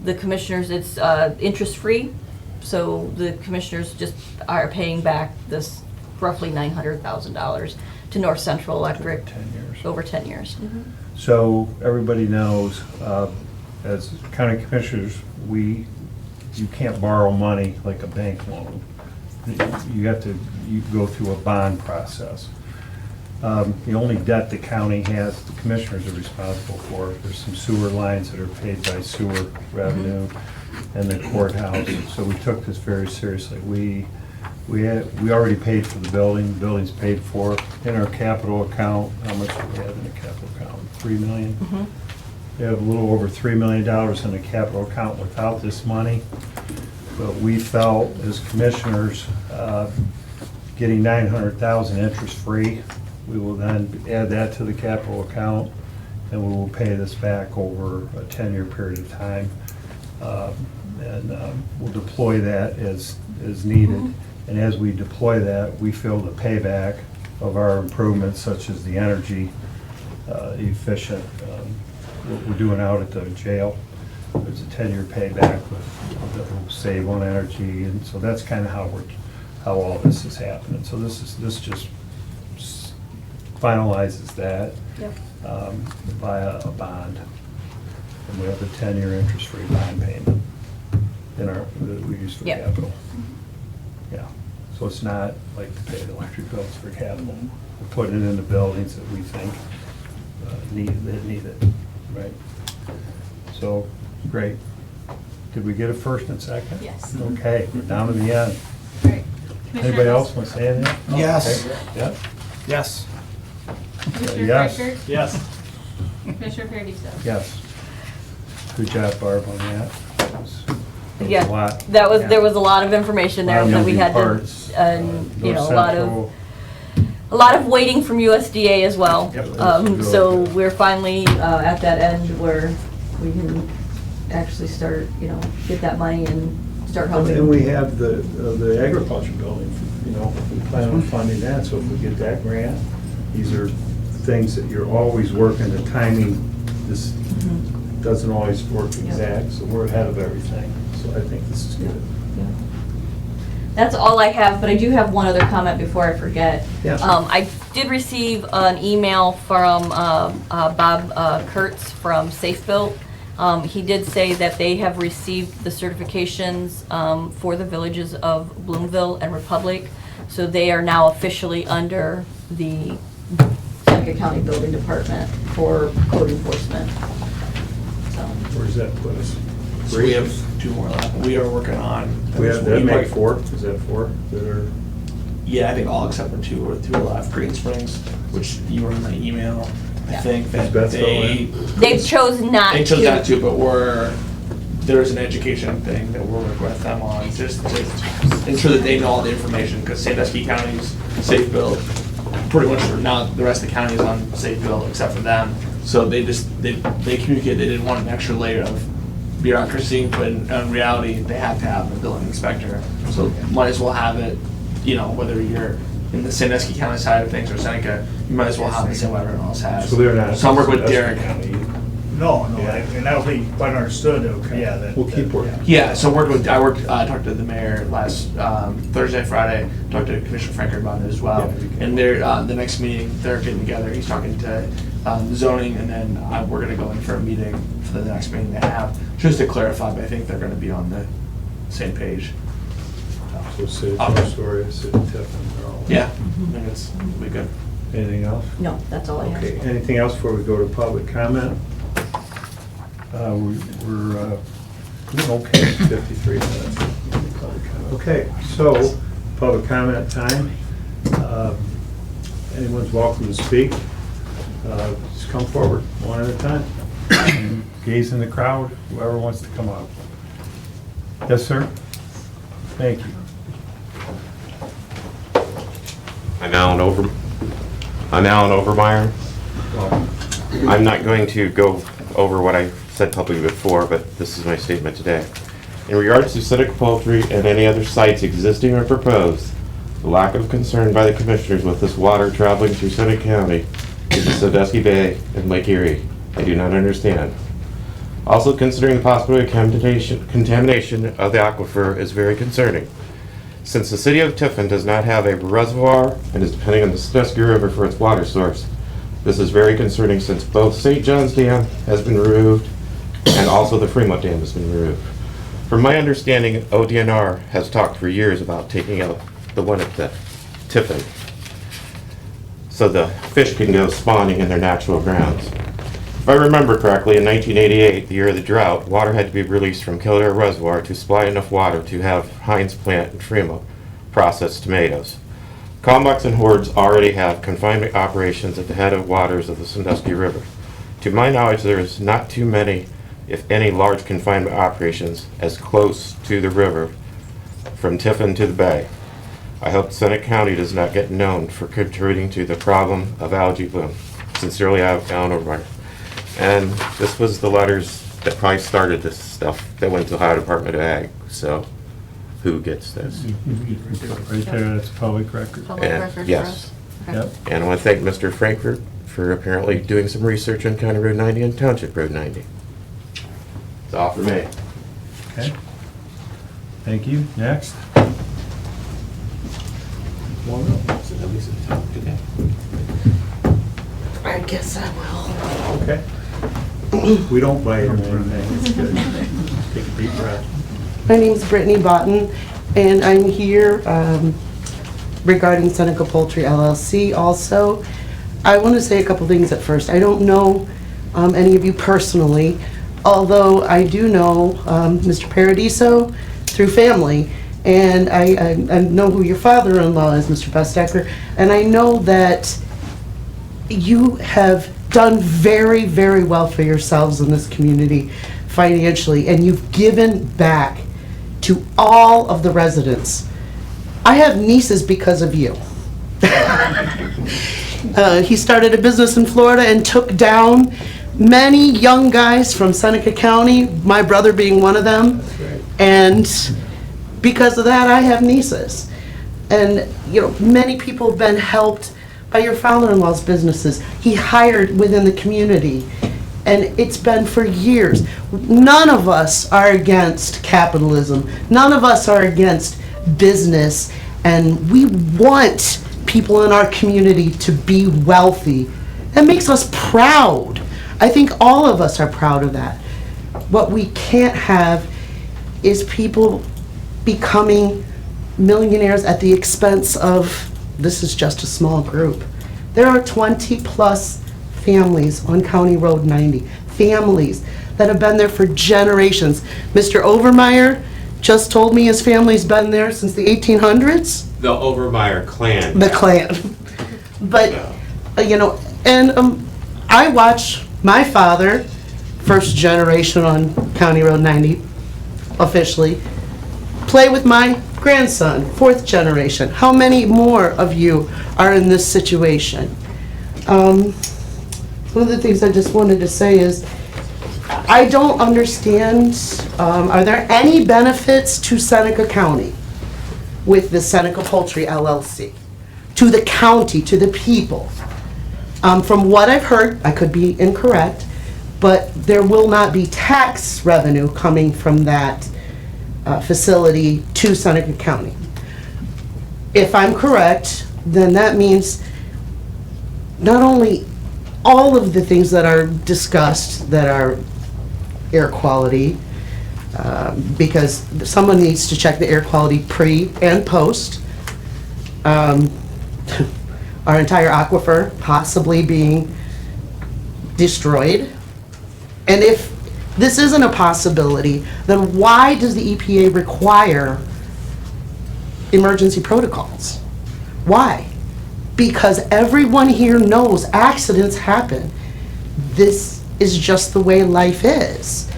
the commissioners, it's interest-free, so the commissioners just are paying back this roughly $900,000 to North Central Electric 10 years. over 10 years. So everybody knows, as county commissioners, you can't borrow money like a bank loan you go through a bond process. The only debt the county has, the commissioners are responsible for. There's some sewer lines that are paid by sewer revenue and the courthouse. So we took this very seriously. We already paid for the building's paid for. In our capital account, how much do we have in the capital account? 3 million? We have a little over $3 million in the capital account without this money. But we felt as commissioners, getting $900,000 interest-free, we will then add that to the capital account, and we will pay this back over a 10-year period of time. We'll deploy that as needed. And as we deploy that, we feel the payback of our improvements, such as the energy efficient, what we're doing out at the jail. There's a 10-year payback that will save on energy, and so that's kind of how all this is happening. So this just finalizes that via a bond, and we have a 10-year interest-free bond payment that we use for capital. Yeah, so it's not like to pay the electric bills for capital. We're putting it in the buildings that we think need it, right? So, great. Did we get a first and second? Yes. Okay, we're down to the end. Great. Anybody else want to say anything? Oh, Yes. okay. Yeah, Yes. Commissioner Yes. Franker? Yes. Commissioner Paradiso? yes. Good job, Barb, on that. That was a Yeah, lot. there was a lot of information there Lot of that we moving had parts, to, and, you North know, Central. a lot of waiting from USDA as well. Yep. So we're finally at that end where we can actually start, you know, get that money and start helping. And we have the agriculture building, you know, we plan on funding that, so if we get that grant, these are things that you're always working, the timing, this doesn't always work exact, so we're ahead of everything, so I think this is good. Yeah. That's all I have, but I do have one other comment before I forget. Yeah. I did receive an email from Bob Kurtz from Safe Built. He did say that they have received the certifications for the villages of Bloomville and Republic, so they are now officially under the Seneca County Building Department for code enforcement. So, Where does that put us? So we have 2 more left. We are working on. We have, that make 4, is that 4 that are? Yeah, I think all except for 2 or 2 are left. Green Springs, which you were in my email. I Yeah. think that Is Beth still they in? they chose not to. they chose not to, but there's an education thing that we're working with them on, just to ensure that they know all the information, because Sandusky County's Safe Build, pretty much now the rest of the county is on Safe Build except for them. So they communicated they didn't want an extra layer of bureaucracy, but in reality, they have to have a building inspector. So might as well have it, you know, whether you're in the Sandusky County side of things or Seneca, you might as well have the same way everyone else has. So they're not. So I'm working with Derek. No, Yeah. and that'll be quite understood, yeah, that. We'll keep working. Yeah, so I talked to the mayor last Thursday, Friday, talked to Commissioner Franker about it as well. Yeah. And they're, the next meeting, they're getting together, he's talking to zoning, and then we're gonna go in for a meeting for the next meeting they have, just to clarify, but I think they're gonna be on the same page. So City Okay. of Astoria, City of Tiffin, they're all. Yeah, I think it'll be good. Anything else? No, that's all I have. Okay, anything else before we go to public comment? We're doing okay, 53 minutes. Public comment. Okay, so, public comment time. Anyone's welcome to speak. Just come forward, one at a time. Gaze in the crowd, whoever wants to come up. Yes, sir? Thank you. I'm Alan Overmeyer. Welcome. I'm not going to go over what I said publicly before, but this is my statement today. In regards to Seneca Poultry and any other sites existing or proposed, the lack of concern by the commissioners with this water traveling through Seneca County into Sandusky Bay and Lake Erie, I do not understand. Also, considering the possibility of contamination of the aquifer is very concerning. Since the city of Tiffin does not have a reservoir and is depending on the Sandusky River for its water source, this is very concerning since both St. John's Dam has been removed and also the Fremont Dam has been removed. From my understanding, ODNR has talked for years about taking out the one at the Tiffin, so the fish can go spawning in their natural grounds. If I remember correctly, in 1988, the year of the drought, water had to be released from Kildare Reservoir to supply enough water to have Heinz Plant and Tremo process tomatoes. Kalmbach's and Hordes already have confinement operations at the head of waters of the Sandusky River. To my knowledge, there is not too many, if any, large confinement operations as close to the river from Tiffin to the bay. I hope Seneca County does not get known for contributing to the problem of algae bloom. Sincerely, Alan Overmeyer. And this was the letters that probably started this stuff that went to the Ohio Department of Ag. So, who gets this? Right there, that's public record. Public And- record for yes. us. Okay. Yep. And I want to thank Mr. Frankfurt for apparently doing some research on County Road 90 and Township Road 90. It's all for me. Okay. Thank you. Next. I guess I will. Okay. We don't bite or anything. It's good. Take a deep breath. My name's Brittany Botten, and I'm here regarding Seneca Poultry LLC also. I want to say a couple things at first. I don't know any of you personally, although I do know Mr. Paradiso through family, and I know who your father-in-law is, Mr. Bestecker, and I know that you have done very, very well for yourselves in this community financially, and you've given back to all of the residents. I have nieces because of you. He started a business in Florida and took down many young guys from Seneca County, my brother being one of them. And because of that, I have nieces. And, you know, many people have been helped by your father-in-law's businesses. He hired within the community, and it's been for years. None of us are against capitalism. None of us are against business, and we want people in our community to be wealthy. That makes us proud. I think all of us are proud of that. What we can't have is people becoming millionaires at the expense of, this is just a small group. There are 20-plus families on County Road 90, families that have been there for generations. Mr. Overmeyer just told me his family's been there since the 1800s. The Overmeyer clan. The clan. But, you know, and I watch my father, first generation on County Road 90, officially, play with my grandson, fourth generation. How many more of you are in this situation? One of the things I just wanted to say is, I don't understand, are there any benefits to Seneca County with the Seneca Poultry LLC? To the county, to the people? From what I've heard, I could be incorrect, but there will not be tax revenue coming from that facility to Seneca County. If I'm correct, then that means not only all of the things that are discussed that are air quality, because someone needs to check the air quality pre and post. Our entire aquifer possibly being destroyed. And if this isn't a possibility, then why does the EPA require emergency protocols? Why? Because everyone here knows accidents happen. This is just the way life is.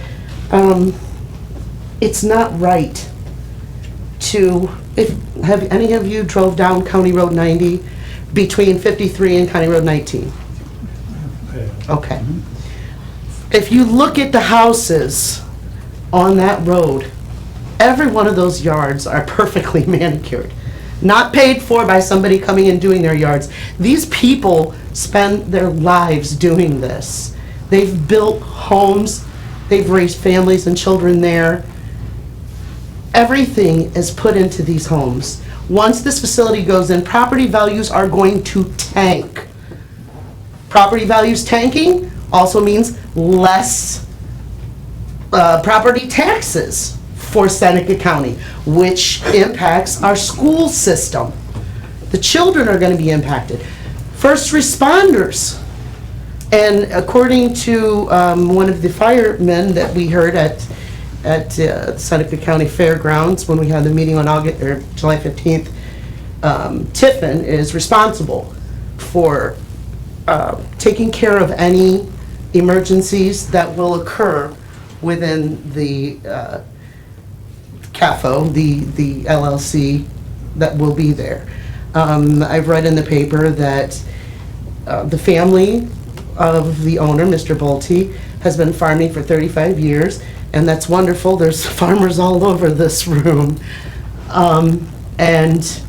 It's not right to, have any of you drove down County Road 90 between 53 and County Road 19? Okay. If you look at the houses on that road, every one of those yards are perfectly manicured. Not paid for by somebody coming and doing their yards. These people spend their lives doing this. They've built homes, they've raised families and children there. Everything is put into these homes. Once this facility goes in, property values are going to tank. Property values tanking also means less property taxes for Seneca County, which impacts our school system. The children are going to be impacted. First responders. And according to one of the firemen that we heard at Seneca County Fairgrounds when we had the meeting on July 15th, Tiffin is responsible for taking care of any emergencies that will occur within the CAFO, the LLC that will be there. I've read in the paper that the family of the owner, Mr. Bolte, has been farming for 35 years, and that's wonderful. There's farmers all over this room. And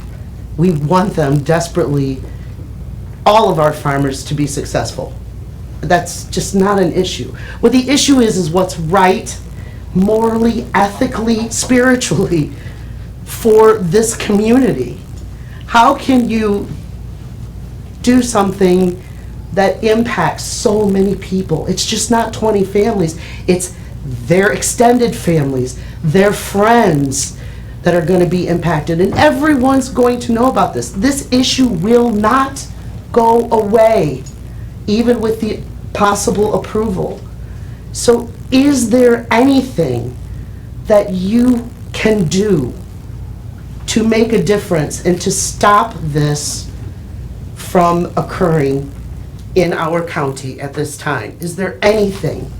we want them desperately, all of our farmers, to be successful. That's just not an issue. What the issue is what's right, morally, ethically, spiritually, for this community. How can you do something that impacts so many people? It's just not 20 families. It's their extended families, their friends that are going to be impacted. And everyone's going to know about this. This issue will not go away, even with the possible approval. So is there anything that you can do to make a difference and to stop this from occurring in our county at this time? Is there anything?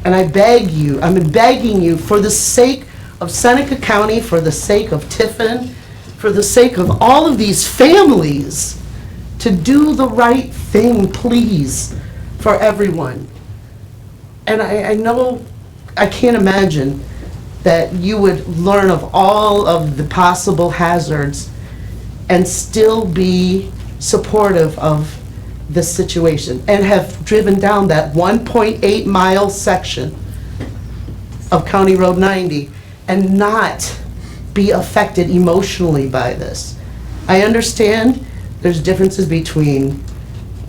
And I beg you, I'm begging you, for the sake of Seneca County, for the sake of Tiffin, for the sake of all of these families, to do the right thing, please, for everyone. And I know, I can't imagine that you would learn of all of the possible hazards and still be supportive of this situation and have driven down that 1.8 mile section of County Road 90 and not be affected emotionally by this. I understand there's differences between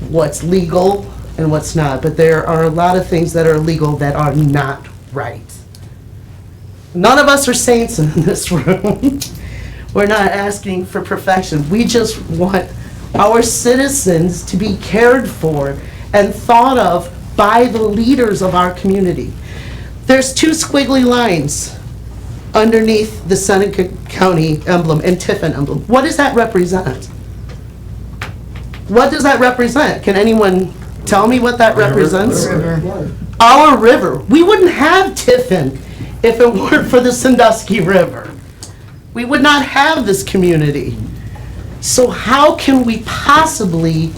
what's legal and what's not, but there are a lot of things that are legal that are not right. None of us are saints in this room. We're not asking for perfection. We just want our citizens to be cared for and thought of by the leaders of our community. There's two squiggly lines underneath the Seneca County emblem and Tiffin emblem. What does that represent? What does that represent? Can anyone tell me what that represents? Our river. We wouldn't have Tiffin if it weren't for the Sandusky River. We would not have this community. So how can we possibly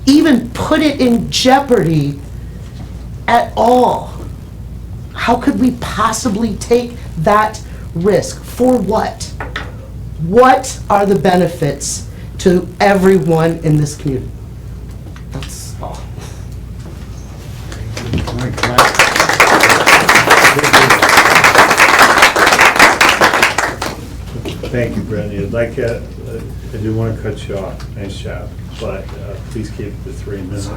even put it in jeopardy at all? How could we possibly take that risk? For what? What are the benefits to everyone in this community? That's all. Thank you, Brenda. I didn't want to cut you off. Nice job. But please keep it to 3 minutes.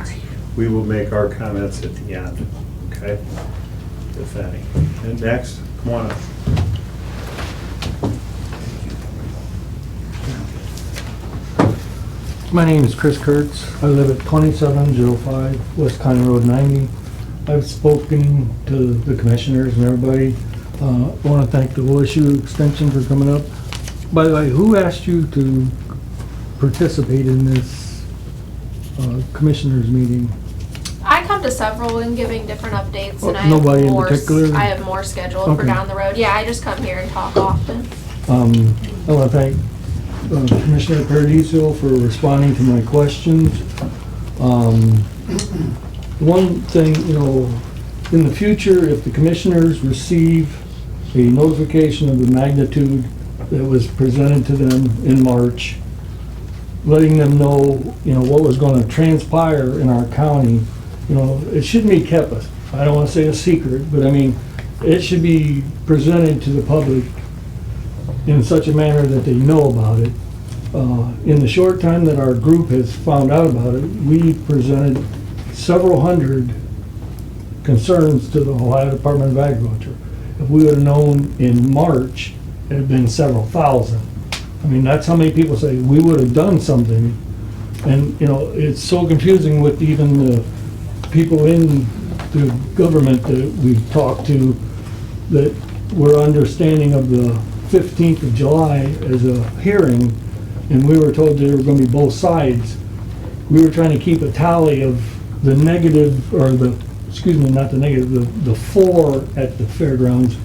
We will make our comments at the end, okay? If any. And next, come on up. My name is Chris Kurtz. I live at 2705 West County Road 90. I've spoken to the commissioners and everybody. I want to thank the WSU Extension for coming up. By the way, who asked you to participate in this commissioners meeting? I come to several and giving different updates, and I Nobody in have more. particular? I have more scheduled for Okay. down the road. Yeah, I just come here and talk often. I want to thank Commissioner Paradiso for responding to my questions. One thing, in the future, if the commissioners receive a notification of the magnitude that was presented to them in March, letting them know, what was going to transpire in our county, it shouldn't be kept, I don't want to say a secret, but I mean, it should be presented to the public in such a manner that they know about it. In the short time that our group has found out about it, we presented several hundred concerns to the Ohio Department of Agriculture. If we would have known in March, it'd been several thousand. I mean, that's how many people say, we would have done something. And, you know, it's so confusing with even the people in the government that we've talked to, that we're understanding of the 15th of July as a hearing, and we were told there were gonna be both sides. We were trying to keep a tally of the negative, or the, excuse me, not the negative, the for at the fairgrounds.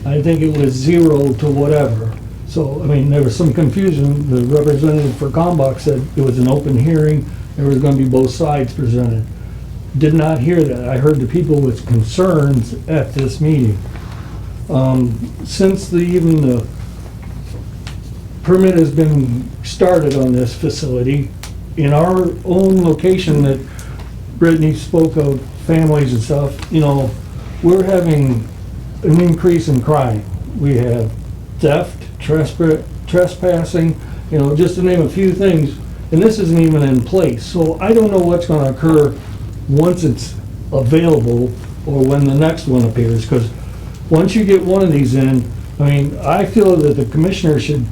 I think it was 0 to whatever. So, I mean, there was some confusion. The representative for Kalmbach said it was an open hearing, there was gonna be both sides presented. Did not hear that. I heard the people with concerns at this meeting. Since even the permit has been started on this facility, in our own location that Brittany spoke of, families and stuff, you know, we're having an increase in crime. We have theft, trespassing, you know, just to name a few things, and this isn't even in place. So I don't know what's gonna occur once it's available or when the next one appears, because once you get one of these in, I mean, I feel that the commissioner should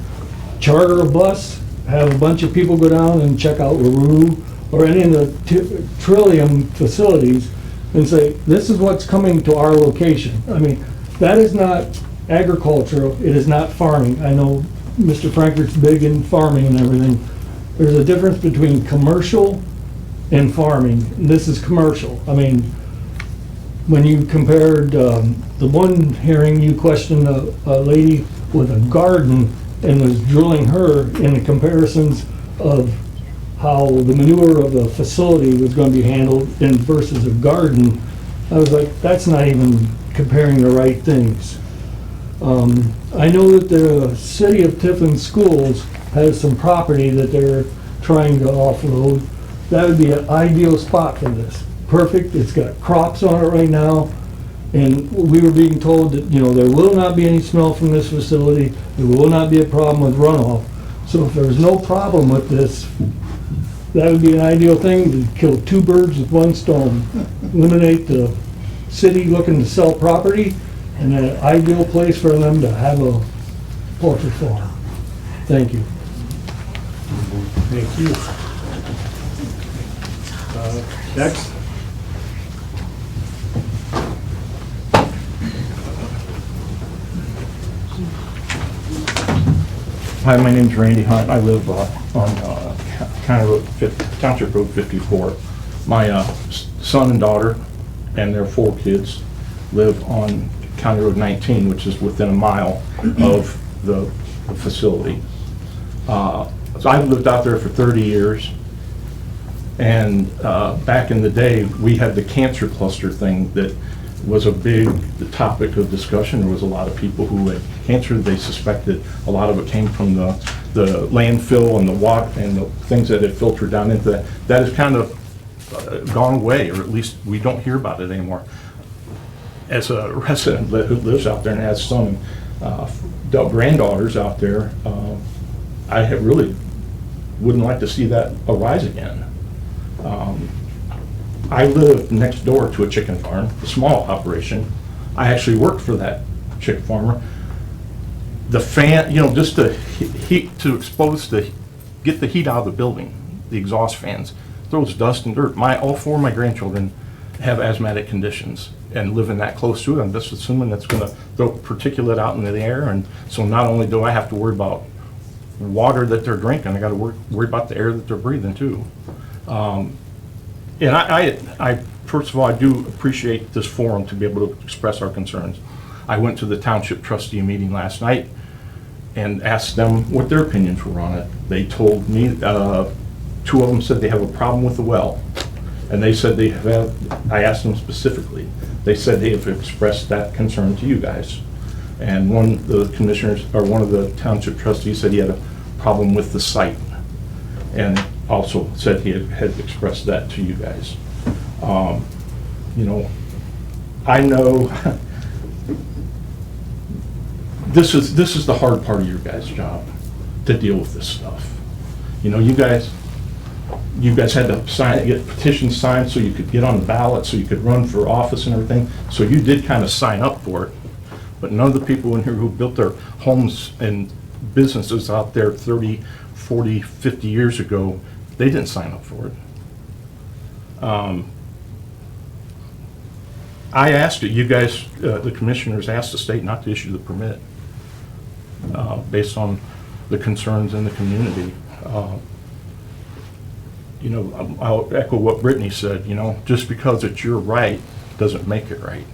charter a bus, have a bunch of people go down and check out LaRue or any of the Trillium facilities and say, this is what's coming to our location. I mean, that is not agricultural, it is not farming. I know Mr. Frankert's big in farming and everything. There's a difference between commercial and farming. This is commercial. I mean, when you compared the one hearing, you questioned a lady with a garden and was drilling her in the comparisons of how the manure of a facility was going to be handled in versus a garden. I was like, that's not even comparing the right things. I know that the City of Tiffin Schools has some property that they're trying to offload. That would be an ideal spot for this. Perfect, it's got crops on it right now, and we were being told that, you know, there will not be any smell from this facility, there will not be a problem with runoff. So if there's no problem with this, that would be an ideal thing to kill 2 birds with 1 stone. Eliminate the city looking to sell property, and an ideal place for them to have a poultry farm. Thank you. Thank you. Next. Hi, my name's Randy Hunt. I live on County Road, Township Road 54. My son and daughter and their 4 kids live on County Road 19, which is within a mile of the facility. So I've lived out there for 30 years. And back in the day, we had the cancer cluster thing that was a big topic of discussion. There was a lot of people who had cancer. They suspected a lot of it came from the landfill and the water and the things that had filtered down into that. That has kind of gone away, or at least we don't hear about it anymore. As a resident who lives out there and has some granddaughters out there, I really wouldn't like to see that arise again. I live next door to a chicken farm, a small operation. I actually worked for that chicken farmer. The fan, you know, just to heat, to expose get the heat out of the building, the exhaust fans, throws dust and dirt. All 4 of my grandchildren have asthmatic conditions and living that close to it. I'm just assuming that's going to throw particulate out into the air. And so not only do I have to worry about water that they're drinking, I got to worry about the air that they're breathing too. And I first of all, I do appreciate this forum to be able to express our concerns. I went to the township trustee meeting last night and asked them what their opinions were on it. They told me, 2 of them said they have a problem with the well. And they said they have, I asked them specifically, they said they have expressed that concern to you guys. And one of the commissioners, or one of the township trustees said he had a problem with the site. And also said he had expressed that to you guys. You know, I know this is the hard part of your guys' job, to deal with this stuff. You know, you guys, you guys had to sign, get petitions signed so you could get on the ballot, so you could run for office and everything. So you did kind of sign up for it. But none of the people in here who built their homes and businesses out there 30, 40, 50 years ago, they didn't sign up for it. I asked it, you guys, the commissioners asked the state not to issue the permit based on the concerns in the community. You know, I'll echo what Brittany said, you know, just because it's your right doesn't make it right.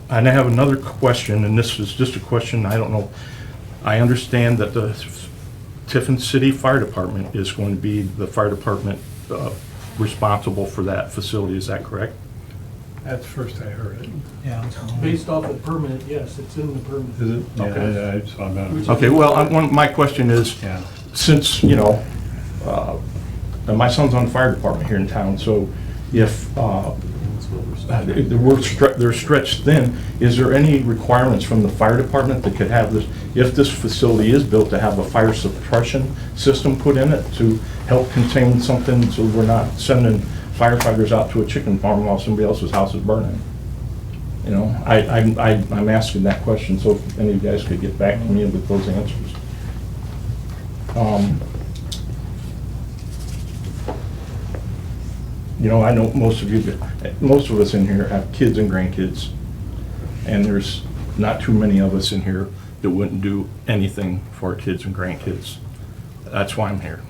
And I have another question, and this is just a question, I don't know. I understand that the Tiffin City Fire Department is going to be the fire department responsible for that facility, is that correct? That's the first I heard it. Yeah. Based off the permit, yes, it's in the permit. Is it? Okay. Yeah, I saw that. Okay, well, my question is, Yeah. since, you know, my son's on the fire department here in town, so if they're stretched thin, is there any requirements from the fire department that could have this, if this facility is built, to have a fire suppression system put in it to help contain something so we're not sending firefighters out to a chicken farm while somebody else's house is burning? You know, I'm asking that question, so if any of you guys could get back to me with those answers. You know, I know most of us in here have kids and grandkids, and there's not too many of us in here that wouldn't do anything for our kids and grandkids. That's why I'm here,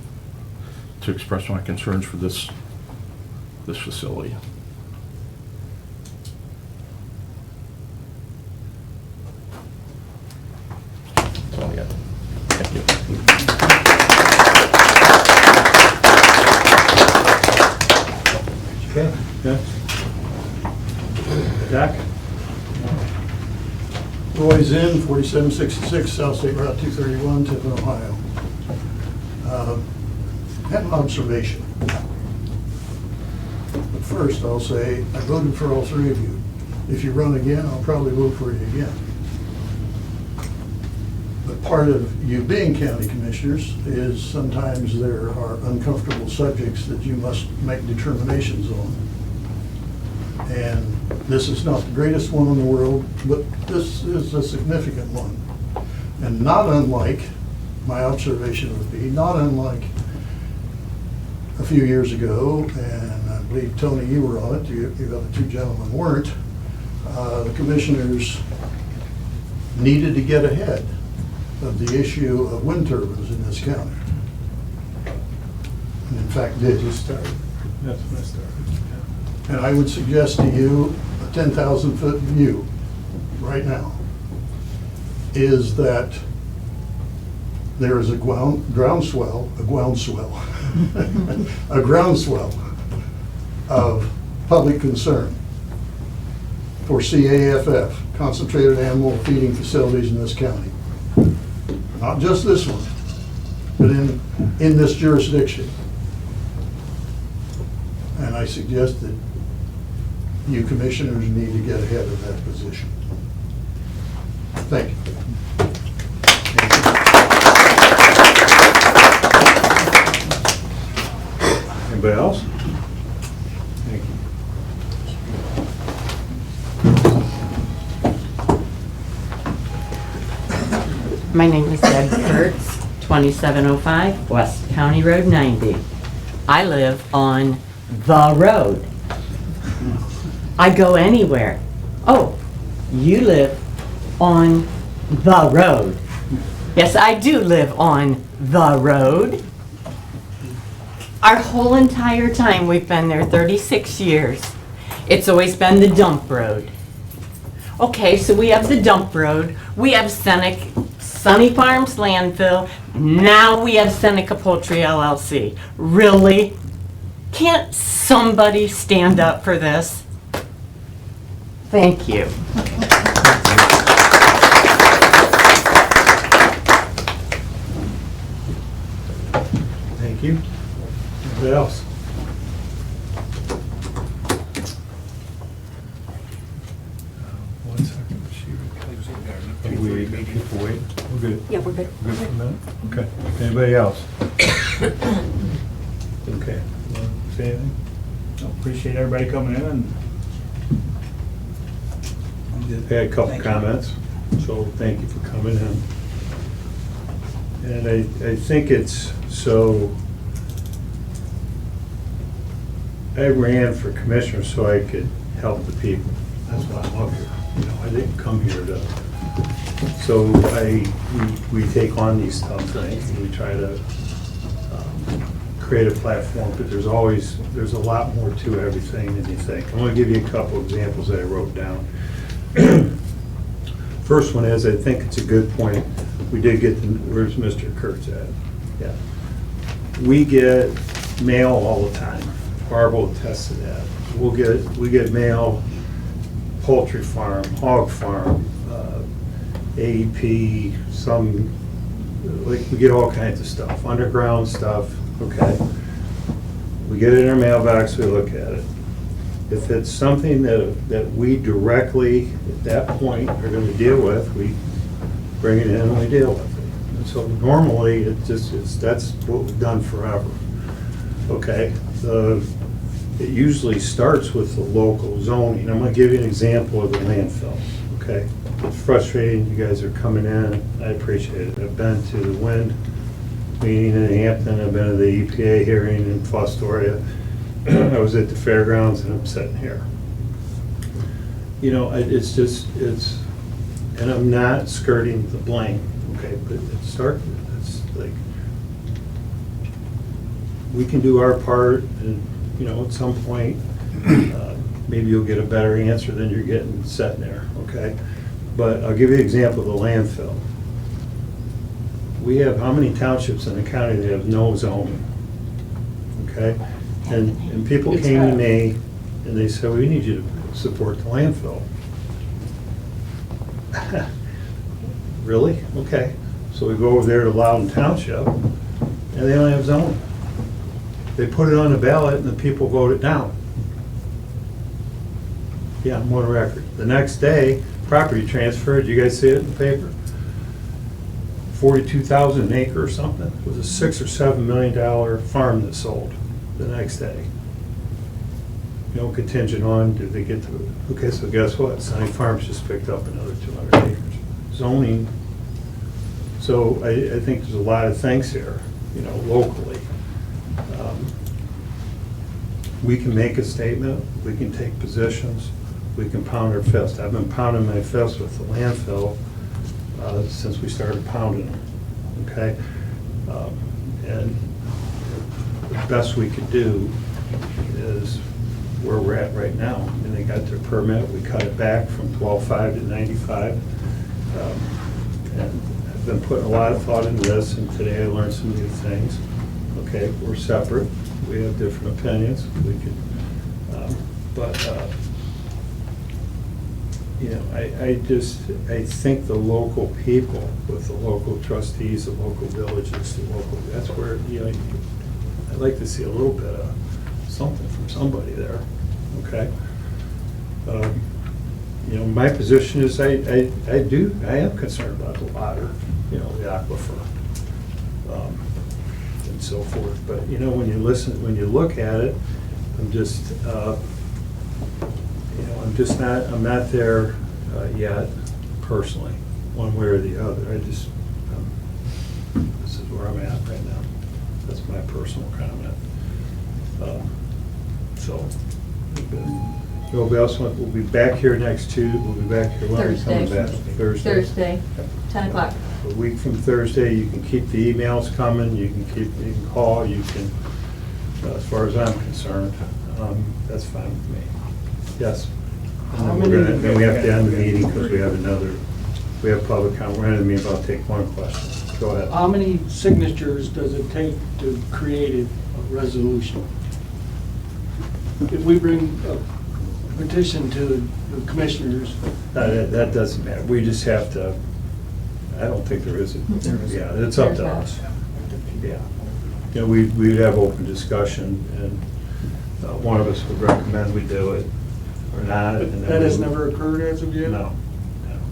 to express my concerns for this facility. That's all I got. Thank you. Okay, yeah. Jack? Roy Zinn, 4766 South State Route 231, Tiffin, Ohio. Have an observation. But first, I'll say I voted for all three of you. If you run again, I'll probably vote for you again. But part of you being county commissioners is sometimes there are uncomfortable subjects that you must make determinations on. And this is not the greatest one in the world, but this is a significant one. And not unlike, my observation would be, not unlike a few years ago, and I believe, Tony, you were on it, you other two gentlemen weren't, the commissioners needed to get ahead of the issue of wind turbines in this county. And in fact did. Just started. That's when I started. And I would suggest to you, a 10,000-foot view right now is that there is a groundswell of public concern for CAFF, concentrated animal feeding facilities in this county. Not just this one, but in this jurisdiction. And I suggest that you commissioners need to get ahead of that position. Thank you. Anybody else? Thank you. My name is Deb Kurtz, 2705 West County Road 90. I live on the road. I go anywhere. Oh, you live on the road. Yes, I do live on the road. Our whole entire time, we've been there 36 years. It's always been the dump road. Okay, so we have the dump road, we have Sunny Farms landfill, now we have Seneca Poultry LLC. Really? Can't somebody stand up for this? Thank you. Thank you. Anybody else? One second. We people wait. We're good. Yeah, we're good. Good for a minute? Okay. Anybody else? Okay. Wanna say anything? Appreciate everybody coming in and I'm good. I had a couple Thank you. comments, so thank you for coming in. And I think it's so, I ran for commissioner so I could help the people. That's why I'm up here. You know, I didn't come here to, so we take on these tough things and we try to create a platform, but there's a lot more to everything than you think. I'm gonna give you a couple examples that I wrote down. First one is, I think it's a good point. We did get, where's Mr. Kurtz at? Yeah. We get mail all the time. Barb will attest to that. We get mail, poultry farm, hog farm, AEP, we get all kinds of stuff, underground stuff, okay? We get it in our mailbox, we look at it. If it's something that we directly, at that point, are gonna deal with, we bring it in and we deal with it. And so normally, that's what we've done forever, okay? It usually starts with the local zoning. I'm gonna give you an example of the landfill, okay? It's frustrating, you guys are coming in, I appreciate it. I've been to the WIND meeting in Hampton, I've been to the EPA hearing in Fostoria. I was at the fairgrounds and I'm sitting here. You know, and I'm not skirting the blame, okay, but it's like, we can do our part and, you know, at some point, maybe you'll get a better answer than you're getting sitting there, okay? But I'll give you an example of the landfill. We have how many townships in the county that have no zoning, okay? And people came to me and they said, we need you to support the landfill. Really? Okay. So we go over there to Loudon Township and they don't have zoning. They put it on the ballot and the people vote it down. Yeah, I'm on record. The next day, property transferred, you guys see it in the paper? 42,000 an acre or something. It was a $6 or $7 million farm that sold the next day. You know, contingent on, did they get to, okay, so guess what? Sunny Farms just picked up another 200 acres. Zoning. So I think there's a lot of things here, you know, locally. We can make a statement, we can take positions, we can pound our fist. I've been pounding my fist with the landfill since we started pounding them, okay? And the best we could do is where we're at right now. And they got their permit, we cut it back from 12.5 to 95. And I've been putting a lot of thought into this, and today I learned some new things. Okay, we're separate, we have different opinions, we could, you know, I think the local people, with the local trustees, the local villages, that's where, you know, I'd like to see a little bit of something from somebody there, okay? You know, my position is I am concerned about the water, you know, the aquifer, and so forth. But, you know, when you look at it, I'm just, you know, I'm not there yet, personally, one way or the other. this is where I'm at right now. That's my personal comment. So, nobody else we'll be back here next Tuesday, we'll be back here, when are we coming back? Thursday, 10 o'clock. A week from Thursday, you can keep the emails coming, you can call, you can, as far as I'm concerned, that's fine with me. Yes? And then we have to end the meeting because we have public comment. We're ending the meeting, I'll take one question. Go ahead. How many signatures does it take to create a resolution? If we bring a petition to the commissioners. That doesn't matter. We just have to, I don't think there is, yeah, it's up to us. Yeah. You know, we'd have open discussion and one of us would recommend we do it or not. But that has never occurred as of yet? No.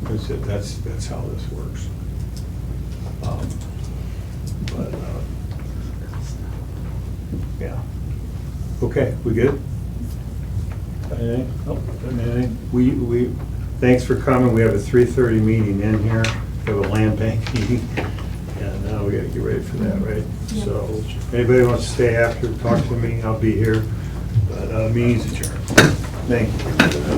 That's how this works. But, yeah. Okay, we good? Anything? Nope, anything? Thanks for coming. We have a 3:30 meeting in here. We have a land bank meeting. And now we gotta get ready for that, right? So, if anybody wants to stay after, talk to me, I'll be here. But, meeting's adjourned. Thank you.